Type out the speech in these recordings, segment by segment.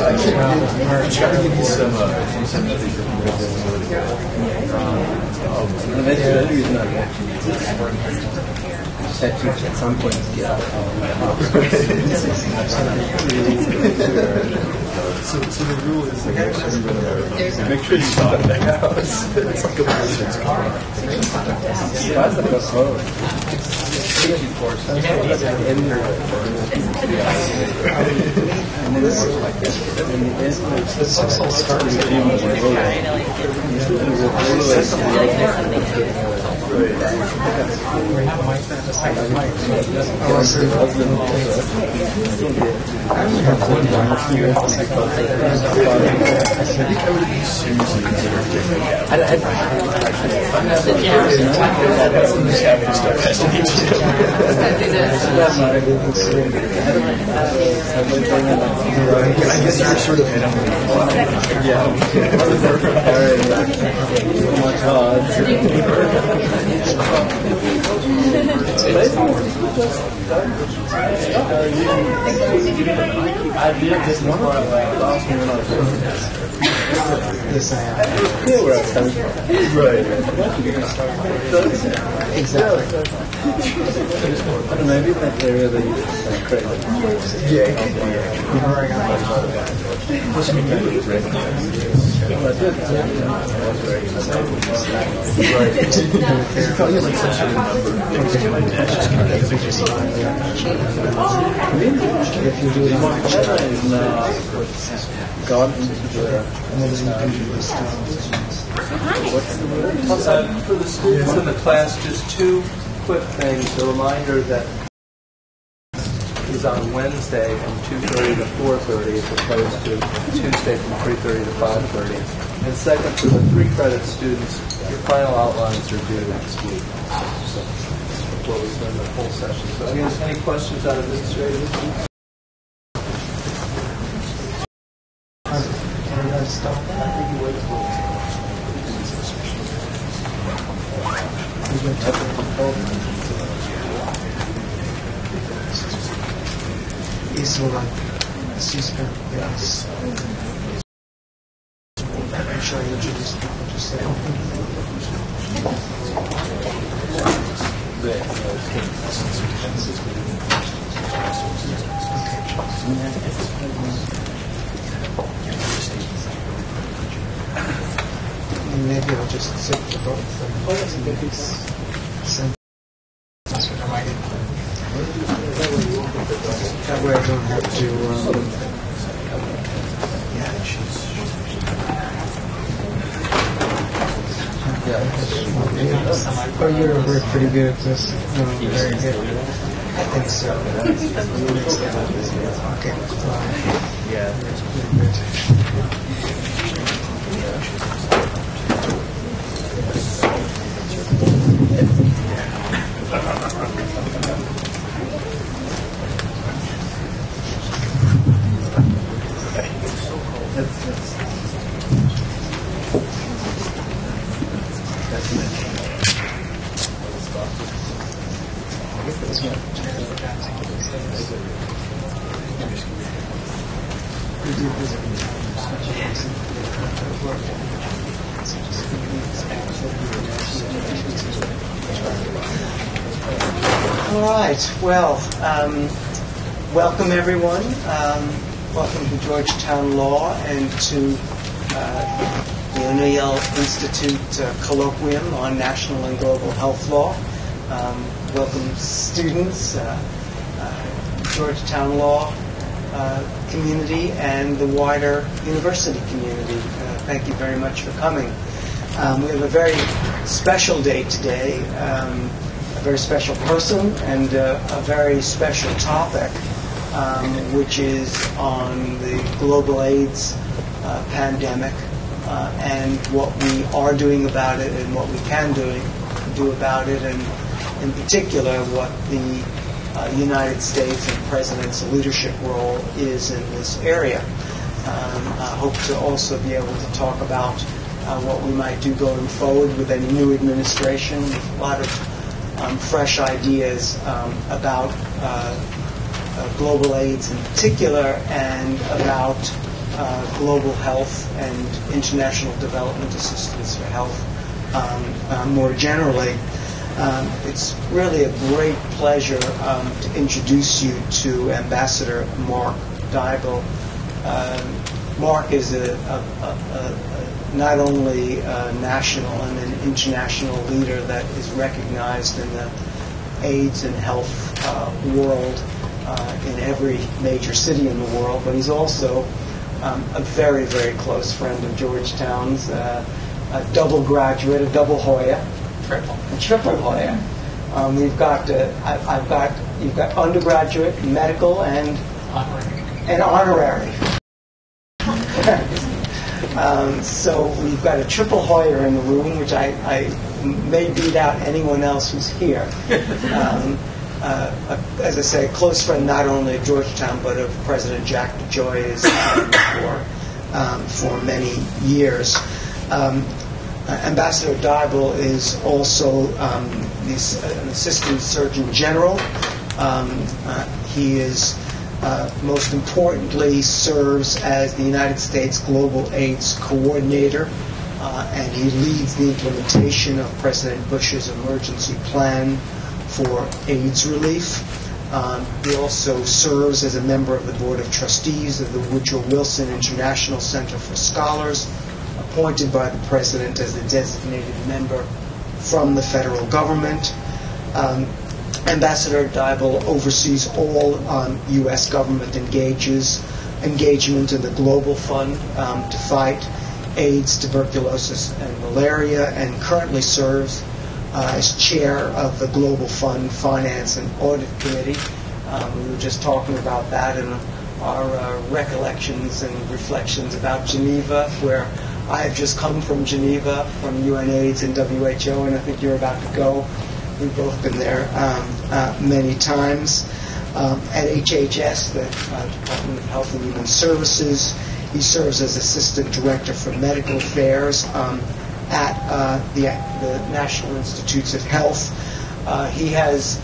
At some point, get out. So the rule is make sure you stop at the house. It's like a person's car. I guess you're sort of Yes, I am. Yeah, where I was coming from. Right. Exactly. Maybe that area they use credit. Yeah. If you do it on gone into the For the students in the class, just two quick things. A reminder that is on Wednesday from 2:30 to 4:30 as opposed to Tuesday from 3:30 to 5:30. And second, for the 3-credit students, your final outlines are due next week. So before we start the full session. So any questions out of administrative? Is like C-SPAN, yes. I'm sure I introduced people just say. Maybe I'll just sit for both of them. That's what I might do. That way I don't have to, Oh, we're pretty good at this. Very good. I think so. Okay. Yeah. All right. Well, welcome everyone. Welcome to Georgetown Law and to the Oneill Institute Colloquium on National and Global Health Law. Welcome students, Georgetown Law community, and the wider university community. Thank you very much for coming. We have a very special day today, a very special person, and a very special topic, which is on the global AIDS pandemic and what we are doing about it and what we can do about it, and in particular what the United States and President's leadership role is in this area. I hope to also be able to talk about what we might do going forward with any new administration, a lot of fresh ideas about global AIDS in particular, and about global health and international development assistance for health more generally. It's really a great pleasure to introduce you to Ambassador Mark Dybul. Mark is not only a national and an international leader that is recognized in the AIDS and health world in every major city in the world, but he's also a very, very close friend of Georgetown's, a double graduate, a double Hoya, a triple Hoya. You've got undergraduate, medical, and honorary. So we've got a triple Hoya in the room, which I may beat out anyone else who's here. As I say, a close friend not only of Georgetown but of President Jack DeJoy's for many years. Ambassador Dybul is also an Assistant Surgeon General. He is most importantly serves as the United States Global AIDS Coordinator, and he leads the implementation of President Bush's emergency plan for AIDS relief. He also serves as a member of the Board of Trustees of the Woodrow Wilson International Center for Scholars, appointed by the President as a designated member from the federal government. Ambassador Dybul oversees all U.S. government engagement in the Global Fund to fight AIDS, tuberculosis, and malaria, and currently serves as chair of the Global Fund Finance and Audit Committee. We were just talking about that in our recollections and reflections about Geneva, where I have just come from Geneva, from UNAIDS and WHO, and I think you're about to go. We've both been there many times. At HHS, the Department of Health and Human Services, he serves as Assistant Director for Medical Affairs at the National Institutes of Health. He has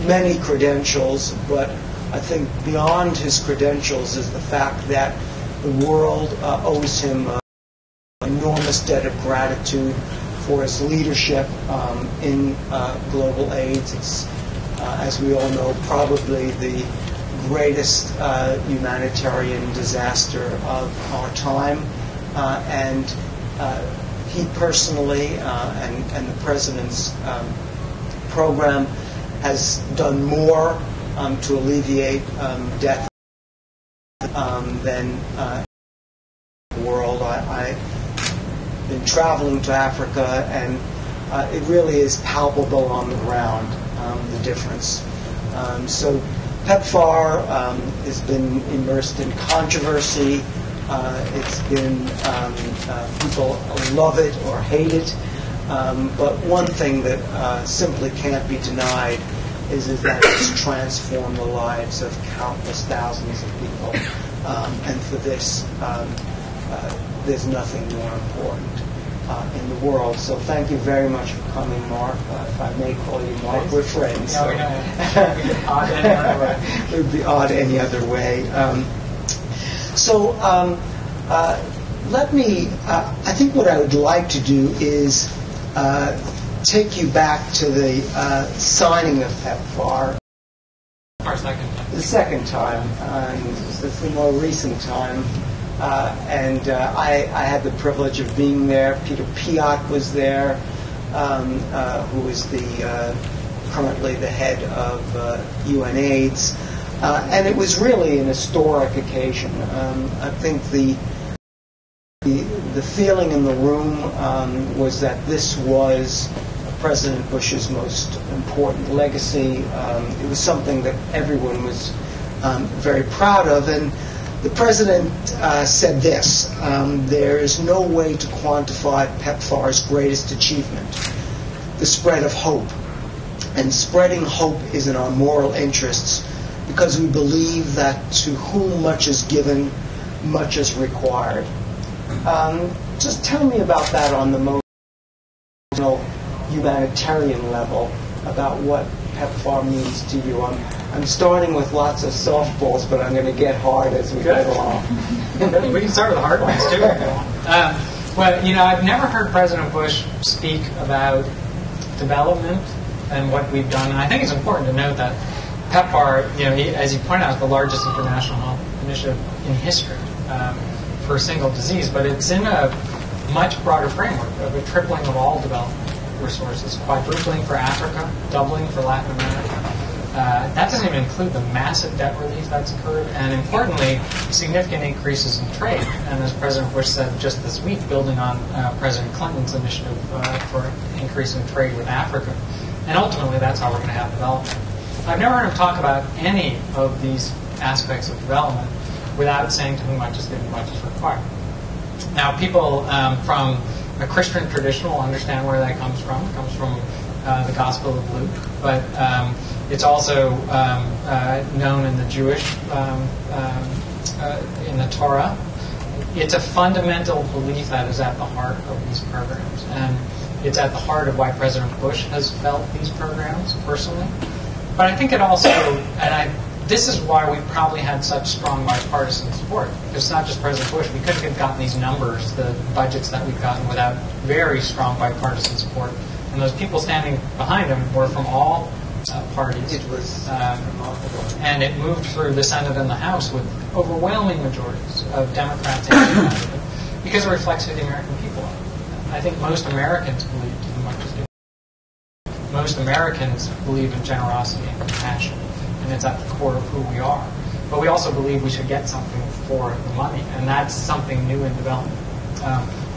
many credentials, but I think beyond his credentials is the fact that the world owes him an enormous debt of gratitude for his leadership in global AIDS. It's, as we all know, probably the greatest humanitarian disaster of our time, and he personally and the President's program has done more to alleviate death than the world. I've been traveling to Africa, and it really is palpable on the ground, the difference. So Pepfar has been immersed in controversy. It's been, people love it or hate it. But one thing that simply can't be denied is that it's transformed the lives of countless thousands of people. And for this, there's nothing more important in the world. So thank you very much for coming, Mark. If I may call you Mark, we're friends. No, so. It would be odd any other way. It would be odd any other way. Let me, I think what I would like to do is take you back to the signing of Pepfar. Our second time. The second time, it's the more recent time. I had the privilege of being there. Peter Piot was there, who is currently the head of UNAIDS. And it was really an historic occasion. I think the feeling in the room was that this was President Bush's most important legacy. It was something that everyone was very proud of. And the President said this: there is no way to quantify Pepfar's greatest achievement, the spread of hope. And spreading hope is in our moral interests, because we believe that to whom much is given, much is required. Just tell me about that on the most humanitarian level, about what Pepfar means to you. I'm starting with lots of softballs, but I'm going to get hard as we go along. We can start with the hard ones, too. Well, I've never heard President Bush speak about development and what we've done. And I think it's important to note that Pepfar, as you point out, is the largest international health initiative in history for a single disease. But it's in a much broader framework of a tripling of all development resources, quadrupling for Africa, doubling for Latin America. That doesn't even include the massive debt relief that's occurred, and importantly, significant increases in trade. And as President Bush said just this week, building on President Clinton's initiative for increasing trade with Africa. And ultimately, that's how we're going to have development. I've never heard him talk about any of these aspects of development without saying to whom much is given, much is required. Now, people from a Christian tradition will understand where that comes from. It comes from the Gospel of Luke, but it's also known in the Jewish, in the Torah. It's a fundamental belief that is at the heart of these programs. And it's at the heart of why President Bush has felt these programs personally. But I think it also, this is why we probably had such strong bipartisan support. It's not just President Bush. We couldn't have gotten these numbers, the budgets that we've gotten, without very strong bipartisan support. And those people standing behind him were from all parties. It was remarkable. And it moved through the Senate and the House with overwhelming majorities of Democrats and Republicans because it reflects who the American people are. I think most Americans believe to whom much is given. Most Americans believe in generosity and compassion, and it's at the core of who we are. But we also believe we should get something for the money, and that's something new in development.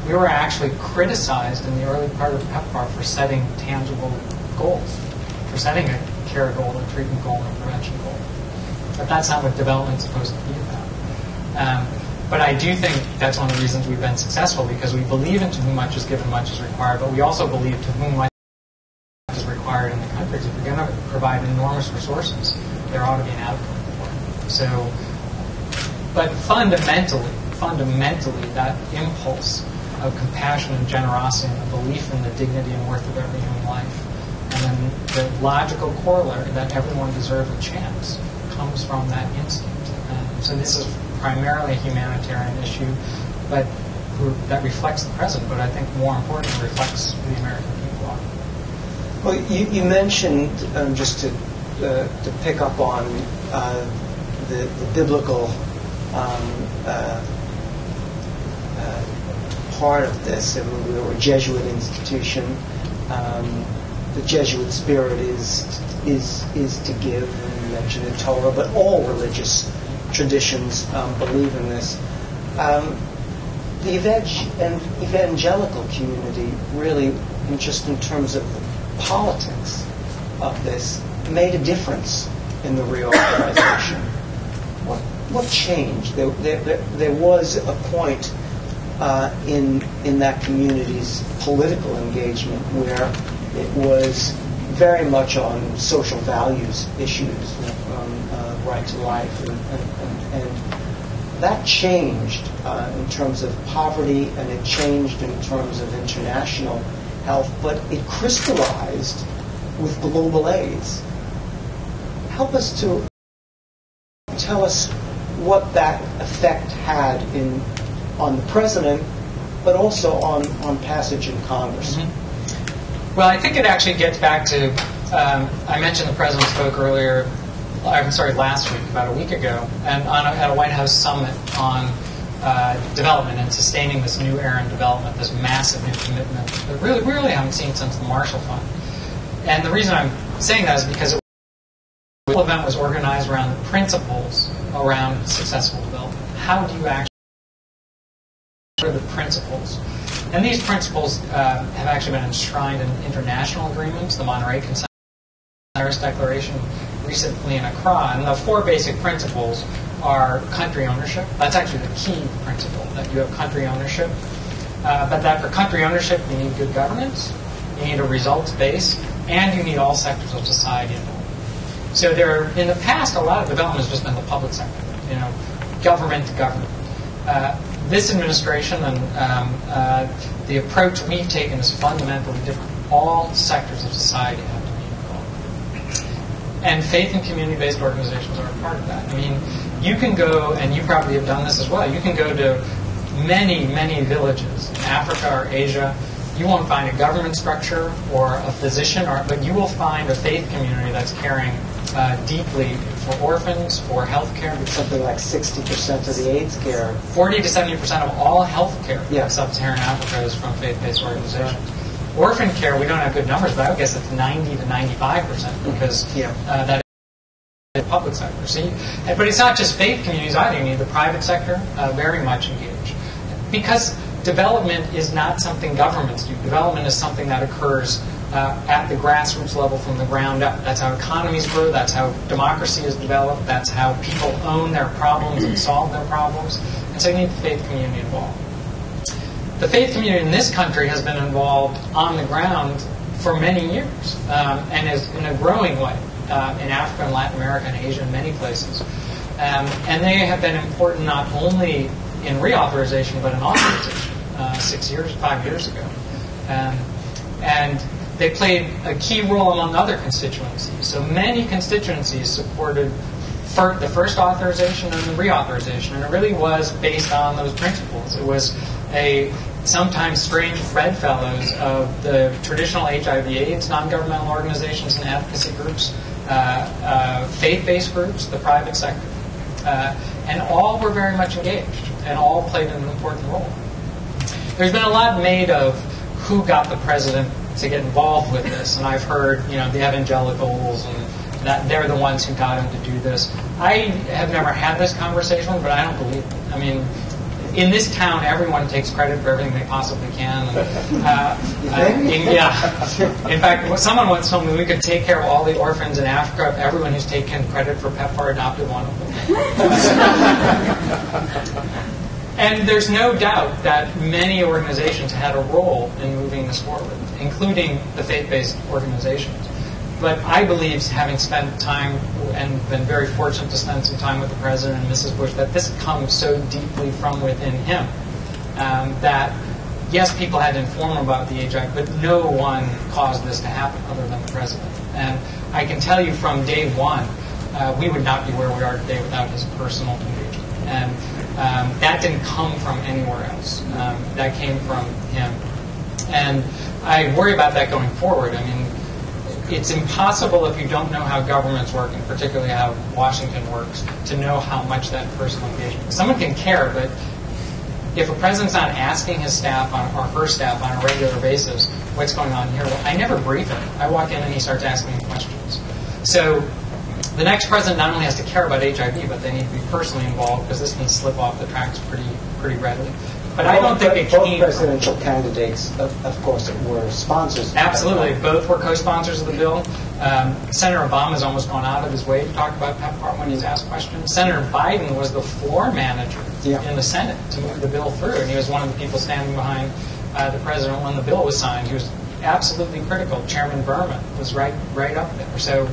We were actually criticized in the early part of Pepfar for setting tangible goals, for setting a care goal, a treatment goal, and a prevention goal. But that's not what development's supposed to be about. But I do think that's one of the reasons we've been successful, because we believe in to whom much is given, much is required, but we also believe to whom much is required in the countries. If you're going to provide enormous resources, there ought to be an outcome for it. So, but fundamentally, that impulse of compassion and generosity and the belief in the dignity and worth of every human life, and then the logical corollary that everyone deserves a chance, comes from that instinct. So this is primarily a humanitarian issue, but that reflects the present, but I think more importantly reflects who the American people are. Well, you mentioned, just to pick up on the biblical part of this. I mean, we were a Jesuit institution. The Jesuit spirit is to give, and you mentioned the Torah, but all religious traditions believe in this. The evangelical community really, just in terms of the politics of this, made a difference in the re-authorization. What changed? There was a point in that community's political engagement where it was very much on social values issues, right to life, and that changed in terms of poverty, and it changed in terms of international health, but it crystallized with global AIDS. Help us to tell us what that effect had on the president, but also on passage in Congress. Mm-hmm. Well, I think it actually gets back to, I mentioned the president spoke last week, about a week ago, and at a White House summit on development and sustaining this new era in development, this massive new commitment that really haven't seen since the Marshall Fund. And the reason I'm saying that is because the whole event was organized around the principles around successful development. How do you actually what are the principles? And these principles have actually been enshrined in international agreements, the Monterey Consent, the Paris Declaration, recently in Accra. And the four basic principles are country ownership. That's actually the key principle, that you have country ownership. But that for country ownership, you need good governance, you need a results base, and you need all sectors of society involved. So in the past, a lot of development has just been the public sector, government to government. This administration and the approach we've taken is fundamentally different. All sectors of society have to be involved. And faith and community-based organizations are a part of that. I mean, You can go, and you probably have done this as well, you can go to many, many villages in Africa or Asia. You won't find a government structure or a physician, but you will find a faith community that's caring deeply for orphans, for health care. Something like 60% of the AIDS care. 40 to 70% of all health care Yeah. in sub-Saharan Africa is from faith-based organizations. Orphan care, we don't have good numbers, but I would guess it's 90 to 95% because that is the public sector. But it's not just faith communities either. You need the private sector very much engaged. Because development is not something governments do. Development is something that occurs at the grassroots level from the ground up. That's how economies grow. That's how democracy is developed. That's how people own their problems and solve their problems. And so you need the faith community involved. The faith community in this country has been involved on the ground for many years and is in a growing way in Africa and Latin America and Asia and many places. And they have been important not only in reauthorization but in authorization 5 years ago. And they played a key role among other constituencies. So many constituencies supported the first authorization and the reauthorization, and it really was based on those principles. It was a sometimes strange bedfellows of the traditional HIV/AIDS non-governmental organizations and advocacy groups, faith-based groups, the private sector, and all were very much engaged, and all played an important role. There's been a lot made of who got the president to get involved with this, and I've heard, the evangelicals and that they're the ones who got him to do this. I have never had this conversation, but I don't believe it. I mean, in this town, everyone takes credit for everything they possibly can. In fact, someone once told me we could take care of all the orphans in Africa if everyone who's taken credit for Pepfar adopted one of them. And there's no doubt that many organizations had a role in moving this forward, including the faith-based organizations. But I believe, having spent time and been very fortunate to spend some time with the President and Mrs. Bush, that this comes so deeply from within him that, yes, people had to inform him about the HIV, but no one caused this to happen other than the President. And I can tell you from day one, we would not be where we are today without his personal engagement. And that didn't come from anywhere else. That came from him. And I worry about that going forward. I mean, it's impossible if you don't know how governments work, and particularly how Washington works, to know how much that personal engagement. Someone can care, but if a president's not asking his staff or her staff on a regular basis what's going on here, well, I never brief him. I walk in and he starts asking me questions. So the next president not only has to care about HIV, but they need to be personally involved because this can slip off the tracks pretty readily. But I don't think it both came presidential candidates, of course, were sponsors. Absolutely. Both were co-sponsors of the bill. Senator Obama's almost gone out of his way to talk about Pepfar when he's asked questions. Senator Biden was the floor manager in the Senate to move the bill through, and he was one of the people standing behind the president when the bill was signed. He was absolutely critical. Chairman Berman was right up there. So,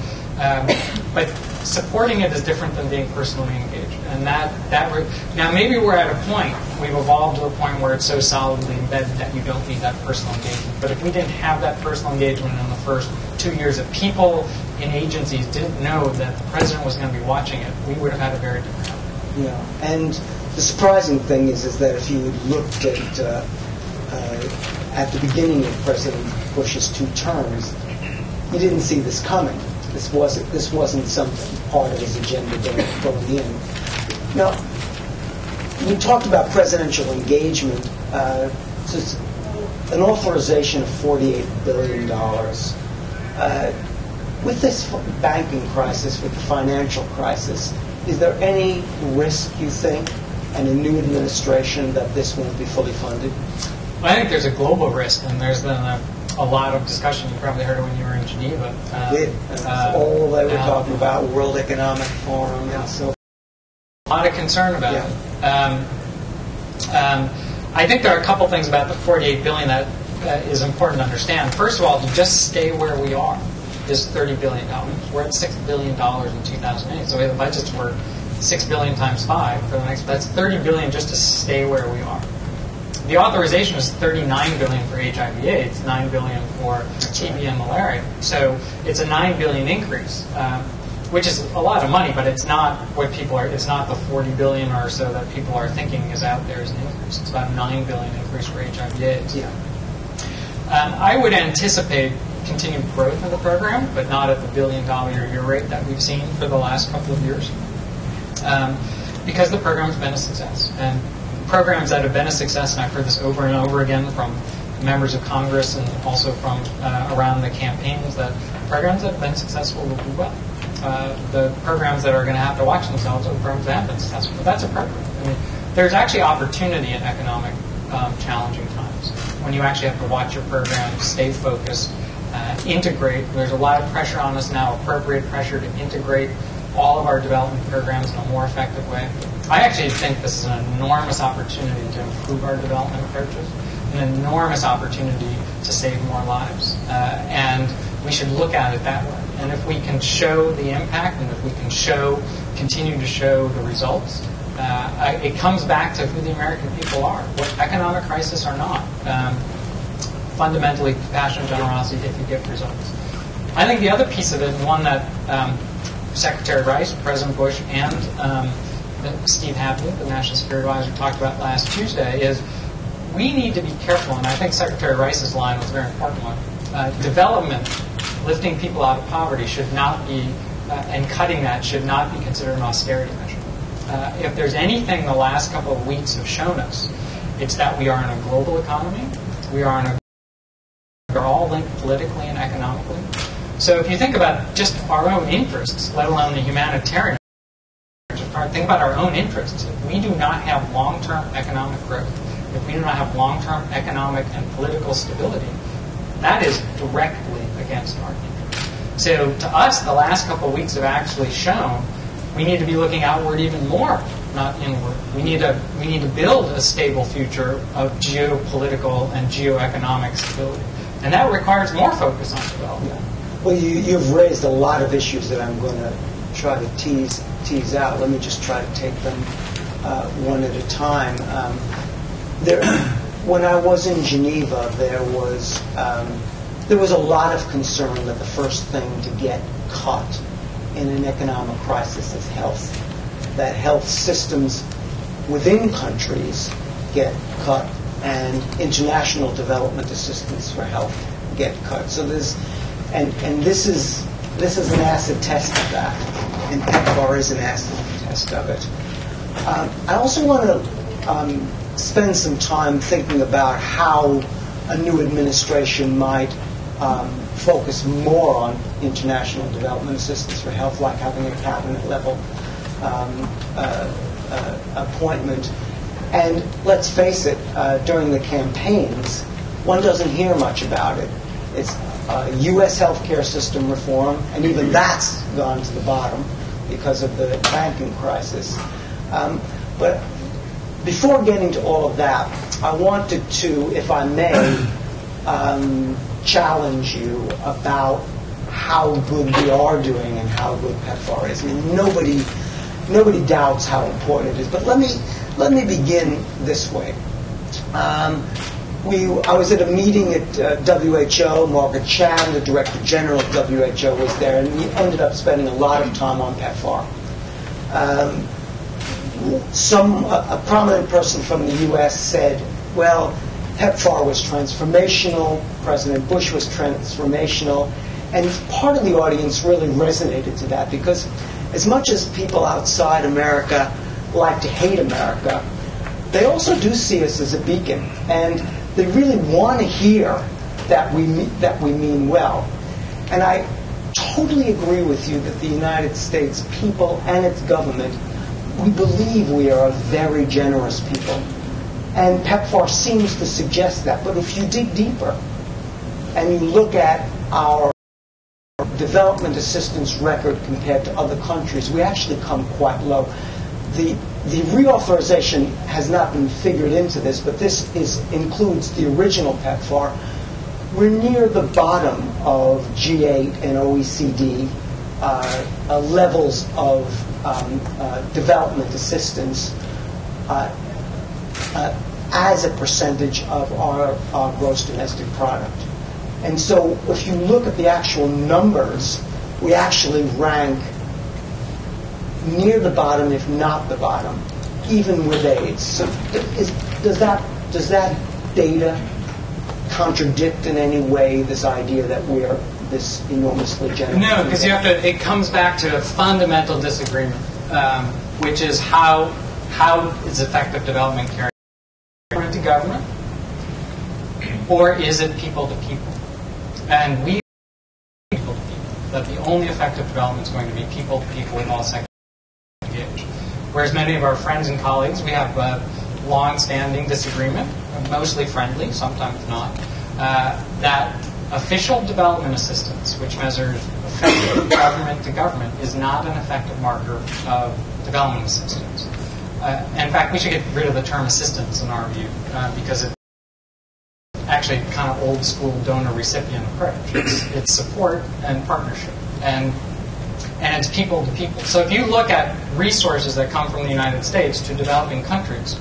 but supporting it is different than being personally engaged. And now maybe we're at a point, we've evolved to a point where it's so solidly embedded that you don't need that personal engagement. But if we didn't have that personal engagement in the first 2 years, if people in agencies didn't know that the president was going to be watching it, we would have had a very different outcome. Yeah, and the surprising thing is that if you looked at the beginning of President Bush's 2 terms, you didn't see this coming. This wasn't some part of his agenda going in. Now, we talked about presidential engagement. So it's an authorization of $48 billion. With this banking crisis, with the financial crisis, is there any risk, you think, and a new administration that this won't be fully funded? Well, I think there's a global risk, and there's been a lot of discussion. You probably heard it when you were in Geneva. That's all they were talking about, World Economic Forum, and so. A lot of concern about it. I think there are a couple things about the $48 billion that is important to understand. First of all, to just stay where we are is $30 billion. We're at $6 billion in 2008, so we have the budgets for $6 billion times 5 for the next. That's $30 billion just to stay where we are. The authorization is $39 billion for HIV/AIDS, $9 billion for TB and malaria. So it's a $9 billion increase. which is a lot of money, but it's not what people are. It's not the 40 billion or so that people are thinking is out there as an increase. It's about 9 billion increase for HIV/AIDS. Yeah. I would anticipate continued growth in the program, but not at the $1 billion a year rate that we've seen for the last couple of years, because the program's been a success. And programs that have been a success, and I've heard this over and over again from members of Congress and also from around the campaigns, that programs that have been successful will do well. The programs that are going to have to watch themselves are the programs that have been successful. But that's appropriate. I mean, there's actually opportunity in economic challenging times when you actually have to watch your program, stay focused, integrate. There's a lot of pressure on us now, appropriate pressure to integrate all of our development programs in a more effective way. I actually think this is an enormous opportunity to improve our development approaches, an enormous opportunity to save more lives, and we should look at it that way. And if we can show the impact, and if we can continue to show the results, it comes back to who the American people are, what economic crisis or not. Fundamentally, compassion and generosity if you get results. I think the other piece of it, and one that Secretary Rice, President Bush, and Steve Hadley, the National Security Advisor, talked about last Tuesday, is we need to be careful, and I think Secretary Rice's line was a very important one. Development, lifting people out of poverty, should not be, and cutting that should not be considered an austerity measure. If there's anything the last couple of weeks have shown us, it's that we are in a global economy. We're all linked politically and economically. So if you think about just our own interests, let alone the humanitarian, think about our own interests. If we do not have long-term economic growth, if we do not have long-term economic and political stability, that is directly against our interests. So to us, the last couple of weeks have actually shown we need to be looking outward even more, not inward. We need to build a stable future of geopolitical and geoeconomic stability. And that requires more focus on development. Yeah. Well, you've raised a lot of issues that I'm going to try to tease out. Let me just try to take them one at a time. When I was in Geneva, there was a lot of concern that the first thing to get cut in an economic crisis is health. That health systems within countries get cut, and international development assistance for health get cut. So this is an acid test of that, and Pepfar is an acid test of it. I also want to spend some time thinking about how a new administration might focus more on international development assistance for health, like having a cabinet level appointment. And let's face it, during the campaigns, one doesn't hear much about it. It's U.S. healthcare system reform, and even that's gone to the bottom because of the banking crisis. But before getting to all of that, I wanted to, if I may, challenge you about how good we are doing and how good Pepfar is. I mean, nobody doubts how important it is. But let me begin this way. I was at a meeting at WHO. Margaret Chan, the Director General of WHO, was there, and we ended up spending a lot of time on Pepfar. A prominent person from the U.S. said, well, Pepfar was transformational, President Bush was transformational, and part of the audience really resonated to that, because as much as people outside America like to hate America, they also do see us as a beacon, and they really want to hear that we mean well. And I totally agree with you that the United States people and its government, we believe we are a very generous people. And Pepfar seems to suggest that. But if you dig deeper and you look at our development assistance record compared to other countries, we actually come quite low. The reauthorization has not been figured into this, but this includes the original Pepfar. We're near the bottom of G8 and OECD levels of development assistance as a percentage of our gross domestic product. And so if you look at the actual numbers, we actually rank near the bottom, if not the bottom, even with AIDS. So does that data contradict in any way this idea that we are this enormously generous? No, because it comes back to a fundamental disagreement, which is how is effective development carried out? Government to government, or is it people to people? And we people to people, that the only effective development is going to be people to people with all sectors engaged. Whereas many of our friends and colleagues, we have a long-standing disagreement, mostly friendly, sometimes not, that official development assistance, which measures effective government to government, is not an effective marker of development assistance. In fact, we should get rid of the term assistance in our view, because it's actually kind of old school donor-recipient approach. It's support and partnership, and it's people to people. So if you look at resources that come from the United States to developing countries,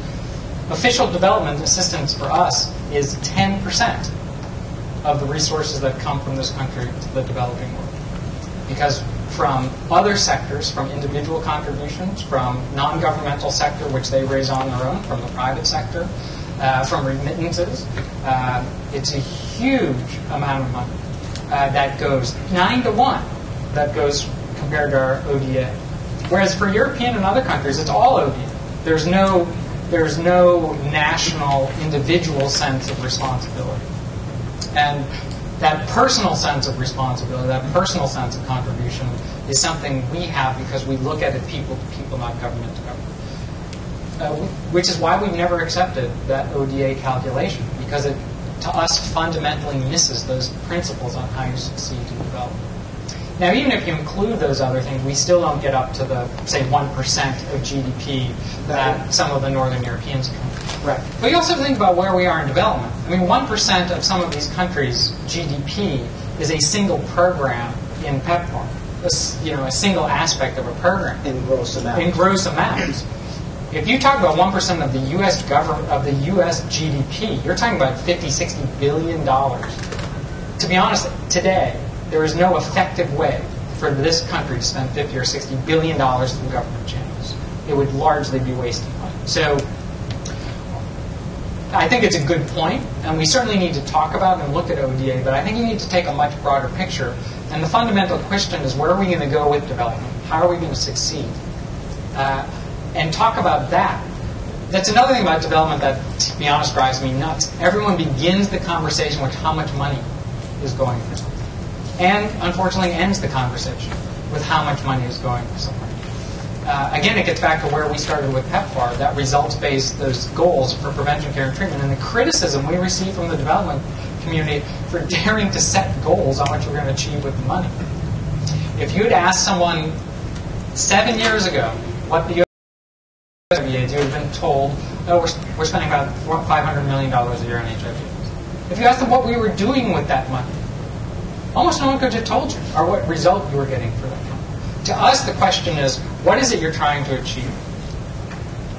official development assistance for us is 10% of the resources that come from this country to the developing world. Because from other sectors, from individual contributions, from non-governmental sector, which they raise on their own, from the private sector, from remittances, it's a huge amount of money that goes 9 to 1 that goes compared to our ODA. Whereas for European and other countries, it's all ODA. There's no national, individual sense of responsibility. And that personal sense of responsibility, that personal sense of contribution is something we have because we look at it people to people, not government to government. Which is why we've never accepted that ODA calculation, because it, to us, fundamentally misses those principles on how you succeed in development. Now, even if you include those other things, we still don't get up to the, say, 1% of GDP that some of the Northern Europeans come. Right. But you also think about where we are in development. I mean, 1% of some of these countries' GDP is a single program in Pepfar, a single aspect of a program. In gross amounts. In gross amounts. If you talk about 1% of the U.S. government, of the U.S. GDP, you're talking about $50–60 billion. To be honest, today, there is no effective way for this country to spend $50 or $60 billion through government channels. It would largely be wasting money. So I think it's a good point, and we certainly need to talk about and look at ODA, but I think you need to take a much broader picture. And the fundamental question is, where are we going to go with development? How are we going to succeed? And talk about that. That's another thing about development that, to be honest, drives me nuts. Everyone begins the conversation with how much money is going for something. And, unfortunately, ends the conversation with how much money is going for something. Again, it gets back to where we started with Pepfar, that results-based, those goals for prevention, care, and treatment, and the criticism we receive from the development community for daring to set goals on what you're going to achieve with the money. If you'd asked someone 7 years ago what the U.S. HIV AIDS, you would have been told, oh, we're spending about $500 million a year on HIV. If you asked them what we were doing with that money, almost no one could have told you, or what result you were getting for that money. To us, the question is, what is it you're trying to achieve?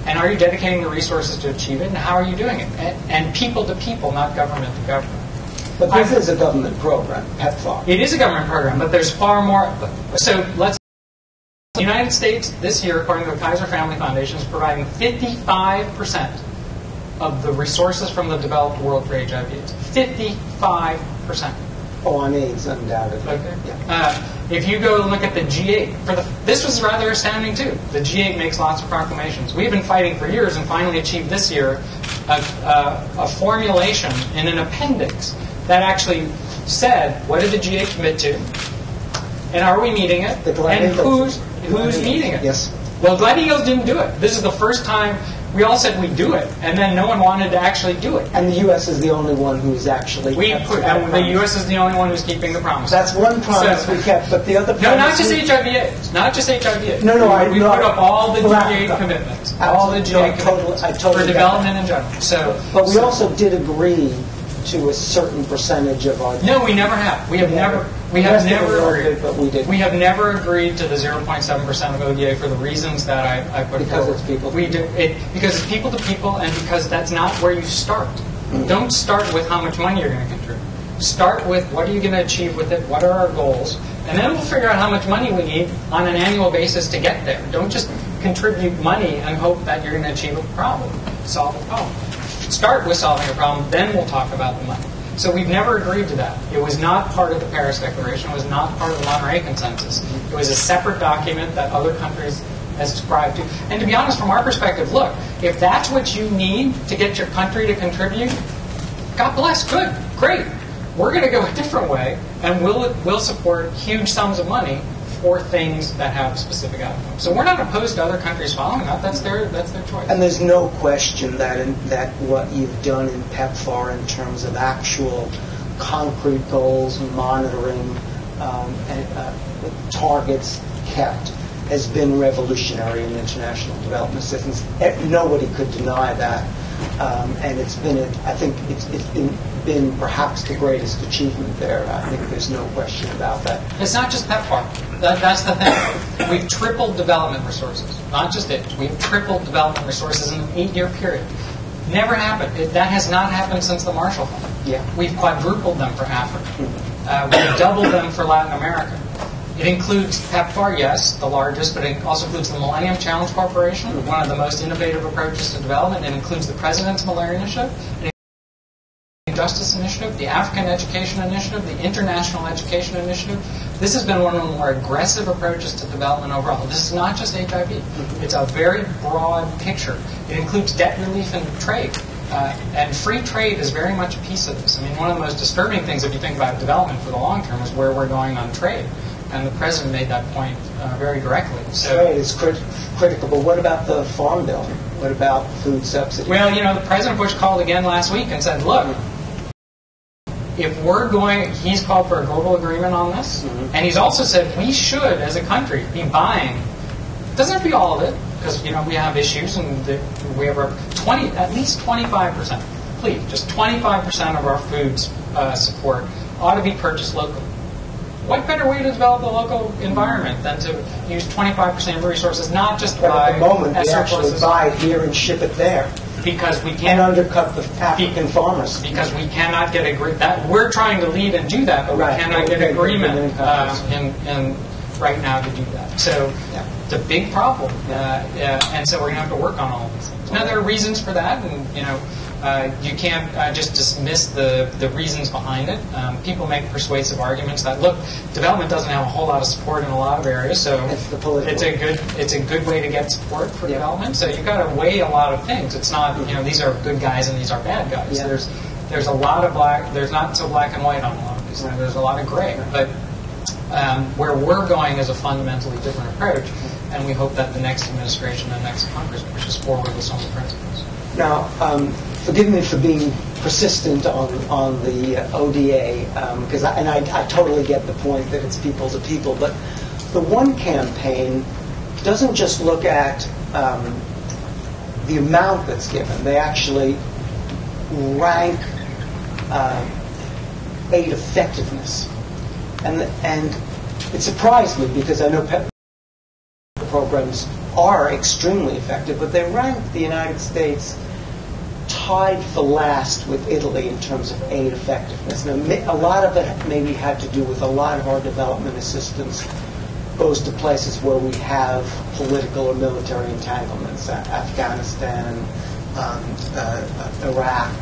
And are you dedicating the resources to achieve it? And how are you doing it? And people to people, not government to government. But this is a government program, Pepfar. It is a government program, but there's far more. So let's. The United States this year, according to the Kaiser Family Foundation, is providing 55% of the resources from the developed world for HIV/AIDS. 55%. Oh, on AIDS, undoubtedly. Okay. Yeah. If you go look at the G8, this was rather astounding too. The G8 makes lots of proclamations. We've been fighting for years and finally achieved this year a formulation in an appendix that actually said, what did the G8 commit to? And are we meeting it? And who's meeting it? Yes. Well, Glen Eagles didn't do it. This is the first time we all said we'd do it, and then no one wanted to actually do it. And the U.S. is the only one who's actually and the U.S. is the only one who's keeping the promise. That's one promise we kept, but the other promise... No, not just HIV/AIDS. Not just HIV/AIDS. No, we put up all the G8 commitments. All the G8 commitments for development in general. But we also did agree to a certain percentage of our... No, we never have. We have never agreed. But we did. We have never agreed to the 0.7% of ODA for the reasons that I put because forward. It's people. We do it because it's people to people, and because that's not where you start. Mm-hmm. Don't start with how much money you're going to contribute. Start with what are you going to achieve with it, what are our goals, And then we'll figure out how much money we need on an annual basis to get there. Don't just contribute money and hope that you're going to achieve a problem, solve a problem. Start with solving a problem, then we'll talk about the money. So we've never agreed to that. It was not part of the Paris Declaration. It was not part of the Monterey Consensus. It was a separate document that other countries has subscribed to. And to be honest, from our perspective, look, if that's what you need to get your country to contribute, God bless, good, great. We're going to go a different way, and we'll support huge sums of money for things that have specific outcomes. So we're not opposed to other countries following that. That's their choice. And there's no question that that what you've done in Pepfar in terms of actual concrete goals, monitoring, and targets kept has been revolutionary in international development assistance. Nobody could deny that. And it's been, I think, it's been perhaps the greatest achievement there. I think there's no question about that. It's not just Pepfar. That's the thing. We've tripled development resources. Not just it. We've tripled development resources in an 8-year period. Never happened. That has not happened since the Marshall Fund. Yeah. We've quadrupled them for Africa. We've doubled them for Latin America. It includes Pepfar, yes, the largest, but it also includes the Millennium Challenge Corporation, one of the most innovative approaches to development. It includes the President's Malaria Initiative, the Justice Initiative, the African Education Initiative, the International Education Initiative. This has been one of the more aggressive approaches to development overall. This is not just HIV. It's a very broad picture. It includes debt relief and trade. And free trade is very much a piece of this. I mean, one of the most disturbing things, if you think about development for the long term, is where we're going on trade. And the President made that point very directly. So, trade is critical, but what about the Farm Bill? What about food subsidies? Well, the President Bush called again last week and said, look, if we're going, he's called for a global agreement on this, and he's also said we should, as a country, be buying. Doesn't have to be all of it, because we have issues, and we have at least 25%. Please, just 25% of our foods support ought to be purchased locally. What better way to develop the local environment than to use 25% of the resources, not just but buy at the moment, we actually surpluses, buy it here and ship it there. Because we And can't undercut the African farmers. Because we cannot get agreement. We're trying to lead and do that, but Right. we cannot get agreement in right now to do that. So it's a big problem, and so we're going to have to work on all of these things. Now there are reasons for that, and you can't just dismiss the reasons behind it. People make persuasive arguments that look, development doesn't have a whole lot of support in a lot of areas, so it's a good way to get support for development. So you've got to weigh a lot of things. It's not these are good guys and these are bad guys. Yeah. There's a lot of black. There's not so black and white on a lot of these things. There's a lot of gray, but where we're going is a fundamentally different approach, and we hope that the next administration and next Congress pushes forward with some of the principles. Now, forgive me for being persistent on the ODA, because I totally get the point that it's people to people, but the One campaign doesn't just look at the amount that's given. They actually rank aid effectiveness. And it surprised me because I know programs are extremely effective, but they rank the United States tied for last with Italy in terms of aid effectiveness. Now, a lot of it maybe had to do with a lot of our development assistance goes to places where we have political or military entanglements, Afghanistan, Iraq,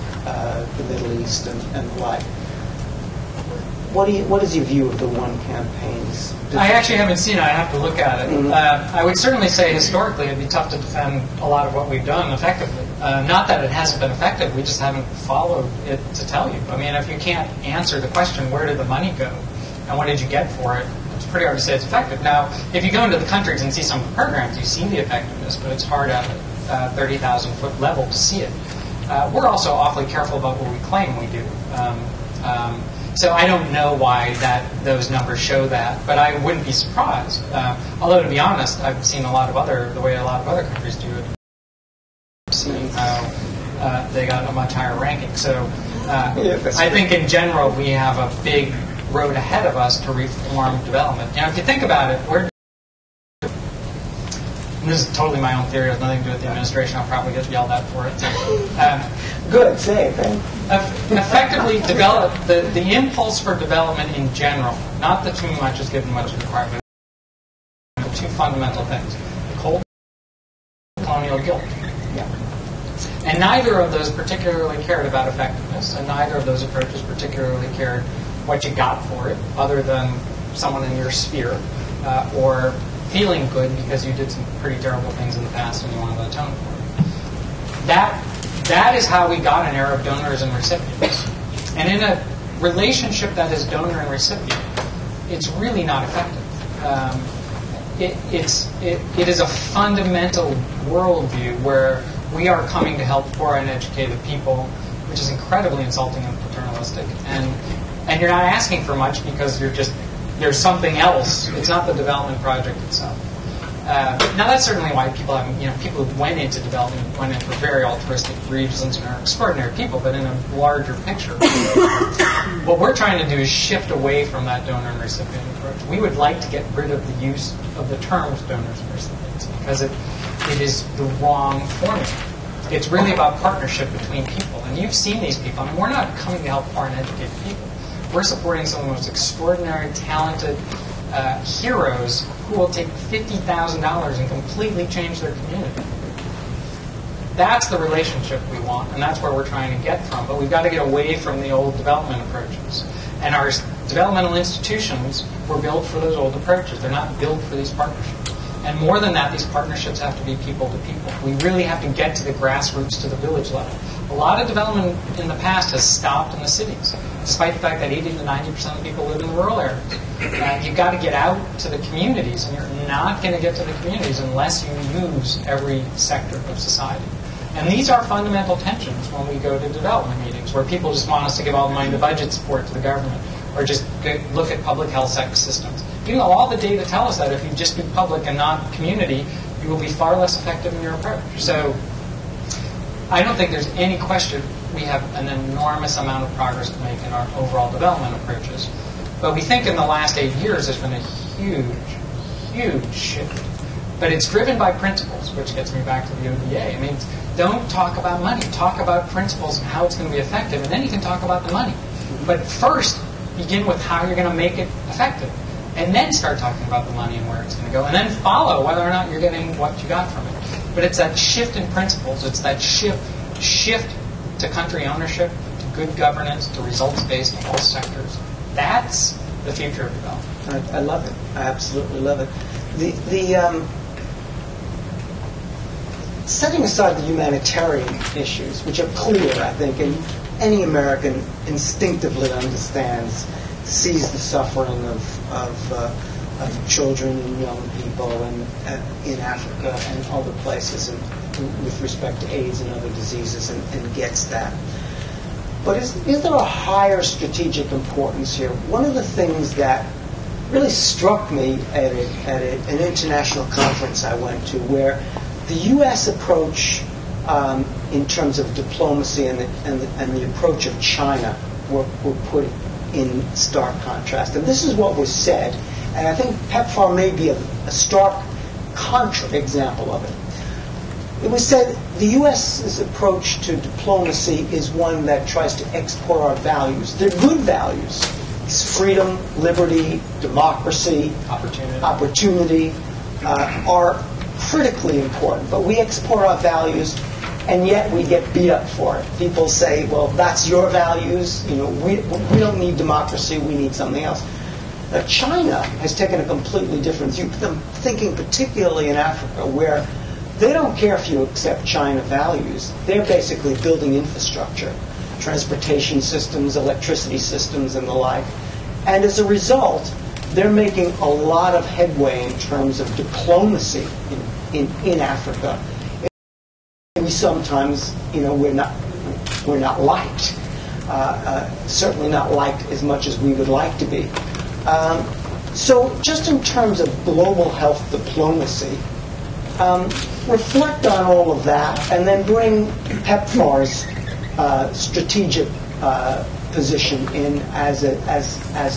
the Middle East, and the like. What is your view of the One campaigns? I actually haven't seen it. I have to look at it. I would certainly say historically it'd be tough to defend a lot of what we've done effectively. Not that it hasn't been effective, we just haven't followed it to tell you. I mean, if you can't answer the question, where did the money go and what did you get for it, it's pretty hard to say it's effective. Now, if you go into the countries and see some of the programs, you see the effectiveness, but it's hard at a 30,000-foot level to see it. We're also awfully careful about what we claim we do. So I don't know why those numbers show that, but I wouldn't be surprised. Although, to be honest, I've seen the way a lot of other countries do it. I've seen how they got a much higher ranking. So I think in general we have a big road ahead of us to reform development. If you think about it, and this is totally my own theory, it has nothing to do with the administration, I'll probably get yelled at for it. Good, say it, Ben. Effectively develop the impulse for development in general, not the too much is given, much is required, but the two fundamental things: the cold colonial guilt. Yeah. And neither of those particularly cared about effectiveness, and neither of those approaches particularly cared what you got for it, other than someone in your sphere, or feeling good because you did some pretty terrible things in the past and you wanted to atone for it. That is how we got an era of donors and recipients. And in a relationship that is donor and recipient, it's really not effective. It is a fundamental worldview where we are coming to help poor and uneducated people, which is incredibly insulting and paternalistic. And you're not asking for much because there's something else. It's not the development project itself. Now that's certainly why people who went into development went in for very altruistic reasons and are extraordinary people, but in a larger picture, what we're trying to do is shift away from that donor and recipient approach. We would like to get rid of the use of the terms donors and recipients because it is the wrong formula. It's really about partnership between people. And you've seen these people. I mean, we're not coming to help poor and educated people. We're supporting some of the most extraordinary, talented heroes who will take $50,000 and completely change their community. That's the relationship we want, and that's where we're trying to get from. But we've got to get away from the old development approaches. And our developmental institutions were built for those old approaches. They're not built for these partnerships. And more than that, these partnerships have to be people to people. We really have to get to the grassroots, to the village level. A lot of development in the past has stopped in the cities, despite the fact that 80 to 90% of people live in the rural areas. You've got to get out to the communities, and you're not going to get to the communities unless you use every sector of society. And these are fundamental tensions when we go to development meetings, where people just want us to give all the money to budget support to the government, or just look at public health systems. Even though all the data tell us that if you just do public and not community, you will be far less effective in your approach. So I don't think there's any question we have an enormous amount of progress to make in our overall development approaches. But we think in the last 8 years there's been a huge, huge shift. But it's driven by principles, which gets me back to the ODA. I mean, don't talk about money. Talk about principles and how it's going to be effective, and then you can talk about the money. But first, begin with how you're going to make it effective, and then start talking about the money and where it's going to go, and then follow whether or not you're getting what you got from it. But it's that shift in principles. It's that shift to country ownership, to good governance, to results-based in all sectors. That's the future of development. I love it. I absolutely love it. Setting aside the humanitarian issues, which are clear, I think, and any American instinctively understands, sees the suffering of children and young people in Africa and other places, and with respect to AIDS and other diseases, and gets that. But is there a higher strategic importance here? One of the things that really struck me at an international conference I went to, where the U.S. approach in terms of diplomacy and the approach of China were put in stark contrast. And this is what was said, and I think Pepfar may be a stark example of it. It was said the U.S.'s approach to diplomacy is one that tries to export our values. They're good values. It's freedom, liberty, democracy, opportunity are critically important. But we export our values, and yet we get beat up for it. People say, well, that's your values. You know, we don't need democracy. We need something else. Now, China has taken a completely different view, thinking particularly in Africa, where they don't care if you accept China values. They're basically building infrastructure, transportation systems, electricity systems, and the like. And as a result, they're making a lot of headway in terms of diplomacy in Africa. We sometimes, we're not liked. Certainly not liked as much as we would like to be. So just in terms of global health diplomacy, reflect on all of that, and then bring Pepfar's strategic position in as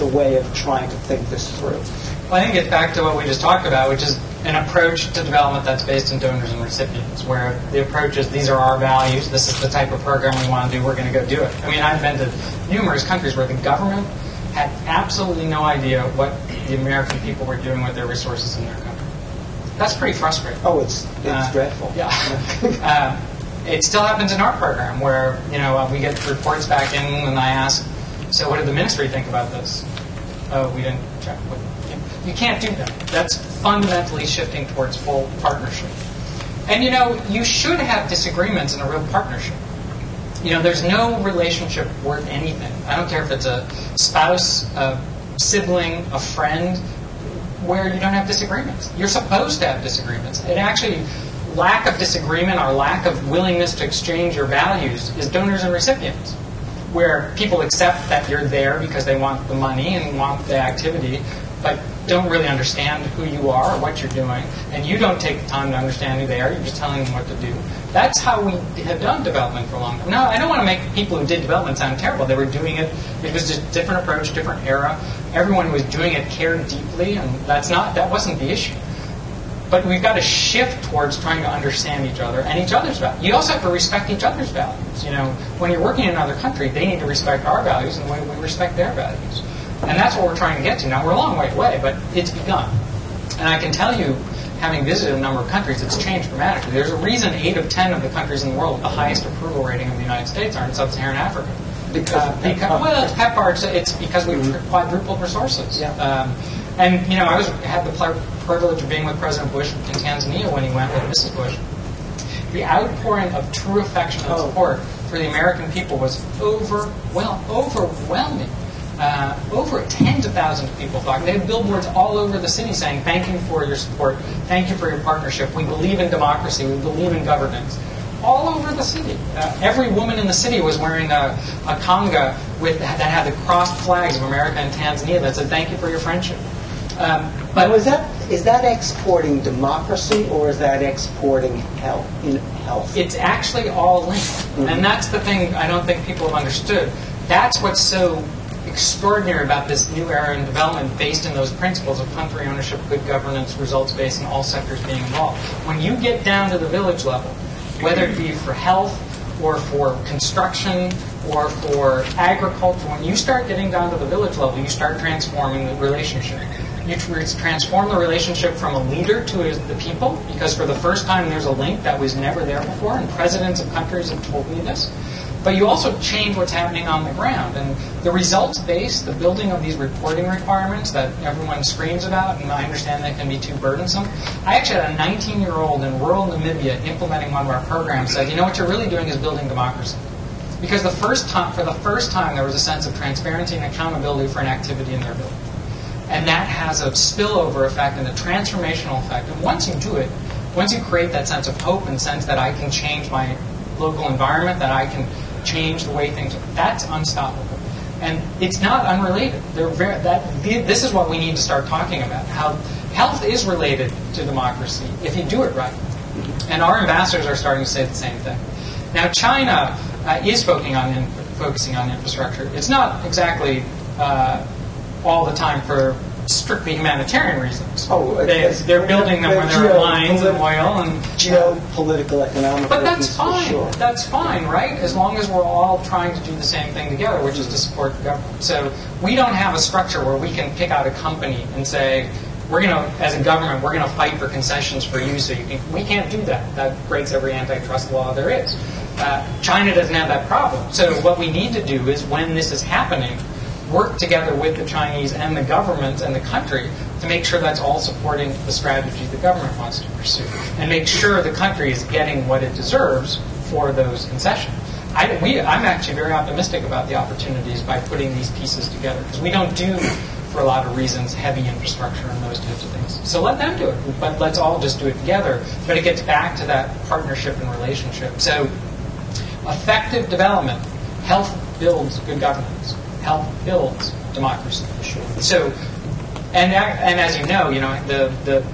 a way of trying to think this through. Well, I think it's back to what we just talked about, which is an approach to development that's based in donors and recipients, where the approach is, these are our values, this is the type of program we want to do, we're going to go do it. I mean, I've been to numerous countries where the government had absolutely no idea what the American people were doing with their resources in their country. That's pretty frustrating. Oh, it's dreadful. Yeah. It still happens in our program where, we get reports back in and I ask, so what did the ministry think about this? Oh, we didn't check. You can't do that. That's fundamentally shifting towards full partnership. And, you should have disagreements in a real partnership. There's no relationship worth anything. I don't care if it's a spouse, a sibling, a friend, where you don't have disagreements. You're supposed to have disagreements. It actually, lack of disagreement or lack of willingness to exchange your values is donors and recipients, where people accept that you're there because they want the money and want the activity, but don't really understand who you are or what you're doing, and you don't take the time to understand who they are, you're just telling them what to do. That's how we have done development for a long time. Now, I don't want to make people who did development sound terrible. They were doing it. It was just a different approach, different era. Everyone who was doing it cared deeply, and that wasn't the issue. But we've got to shift towards trying to understand each other and each other's values. You also have to respect each other's values. When you're working in another country, they need to respect our values and we respect their values. And that's what we're trying to get to. Now, we're a long way away, but it's begun. And I can tell you, having visited a number of countries, it's changed dramatically. There's a reason 8 of 10 of the countries in the world with the highest approval rating of the United States are in sub-Saharan Africa. Because it's Pepfar. It's because we've quadrupled resources. Yeah. I had the privilege of being with President Bush in Tanzania when he went with Mrs. Bush. The outpouring of true affection and support for the American people was overwhelming. Over tens of thousands of people talking. They had billboards all over the city saying, thank you for your support, thank you for your partnership, we believe in democracy, we believe in governance. All over the city. Every woman in the city was wearing a conga that had the crossed flags of America and Tanzania that said, thank you for your friendship. But is that exporting democracy or is that exporting health? It's actually all linked. Mm-hmm. And that's the thing I don't think people have understood. That's what's so extraordinary about this new era in development based in those principles of country ownership, good governance, results-based, and all sectors being involved. When you get down to the village level, whether it be for health or for construction or for agriculture, when you start getting down to the village level, you start transforming the relationship. You transform the relationship from a leader to the people, because for the first time there's a link that was never there before, and presidents of countries have told me this. But you also change what's happening on the ground. And the results-based, the building of these reporting requirements that everyone screams about, and I understand that can be too burdensome. I actually had a 19-year-old in rural Namibia implementing one of our programs said, what you're really doing is building democracy. Because for the first time, there was a sense of transparency and accountability for an activity in their building. And that has a spillover effect and a transformational effect. And once you do it, once you create that sense of hope and sense that I can change my local environment, that I can change the way things are, that's unstoppable. And it's not unrelated. This is what we need to start talking about, how health is related to democracy if you do it right. And our ambassadors are starting to say the same thing. Now, China is focusing on infrastructure. It's not exactly all the time for strictly humanitarian reasons. They're building them where there are mines and oil and geopolitical, economic. But that's fine. Sure. That's fine, right? As long as we're all trying to do the same thing together, which is to support the government. So we don't have a structure where we can pick out a company and say, as a government, we're going to fight for concessions for you. We can't do that. That breaks every antitrust law there is. China doesn't have that problem. So what we need to do is, when this is happening, work together with the Chinese and the government and the country to make sure that's all supporting the strategy the government wants to pursue, and make sure the country is getting what it deserves for those concessions. I'm actually very optimistic about the opportunities by putting these pieces together, because we don't do, for a lot of reasons, heavy infrastructure and those types of things. So let them do it, but let's all just do it together. But it gets back to that partnership and relationship. So effective development, health builds good governance. Health builds democracy. Sure. So, and as you know, the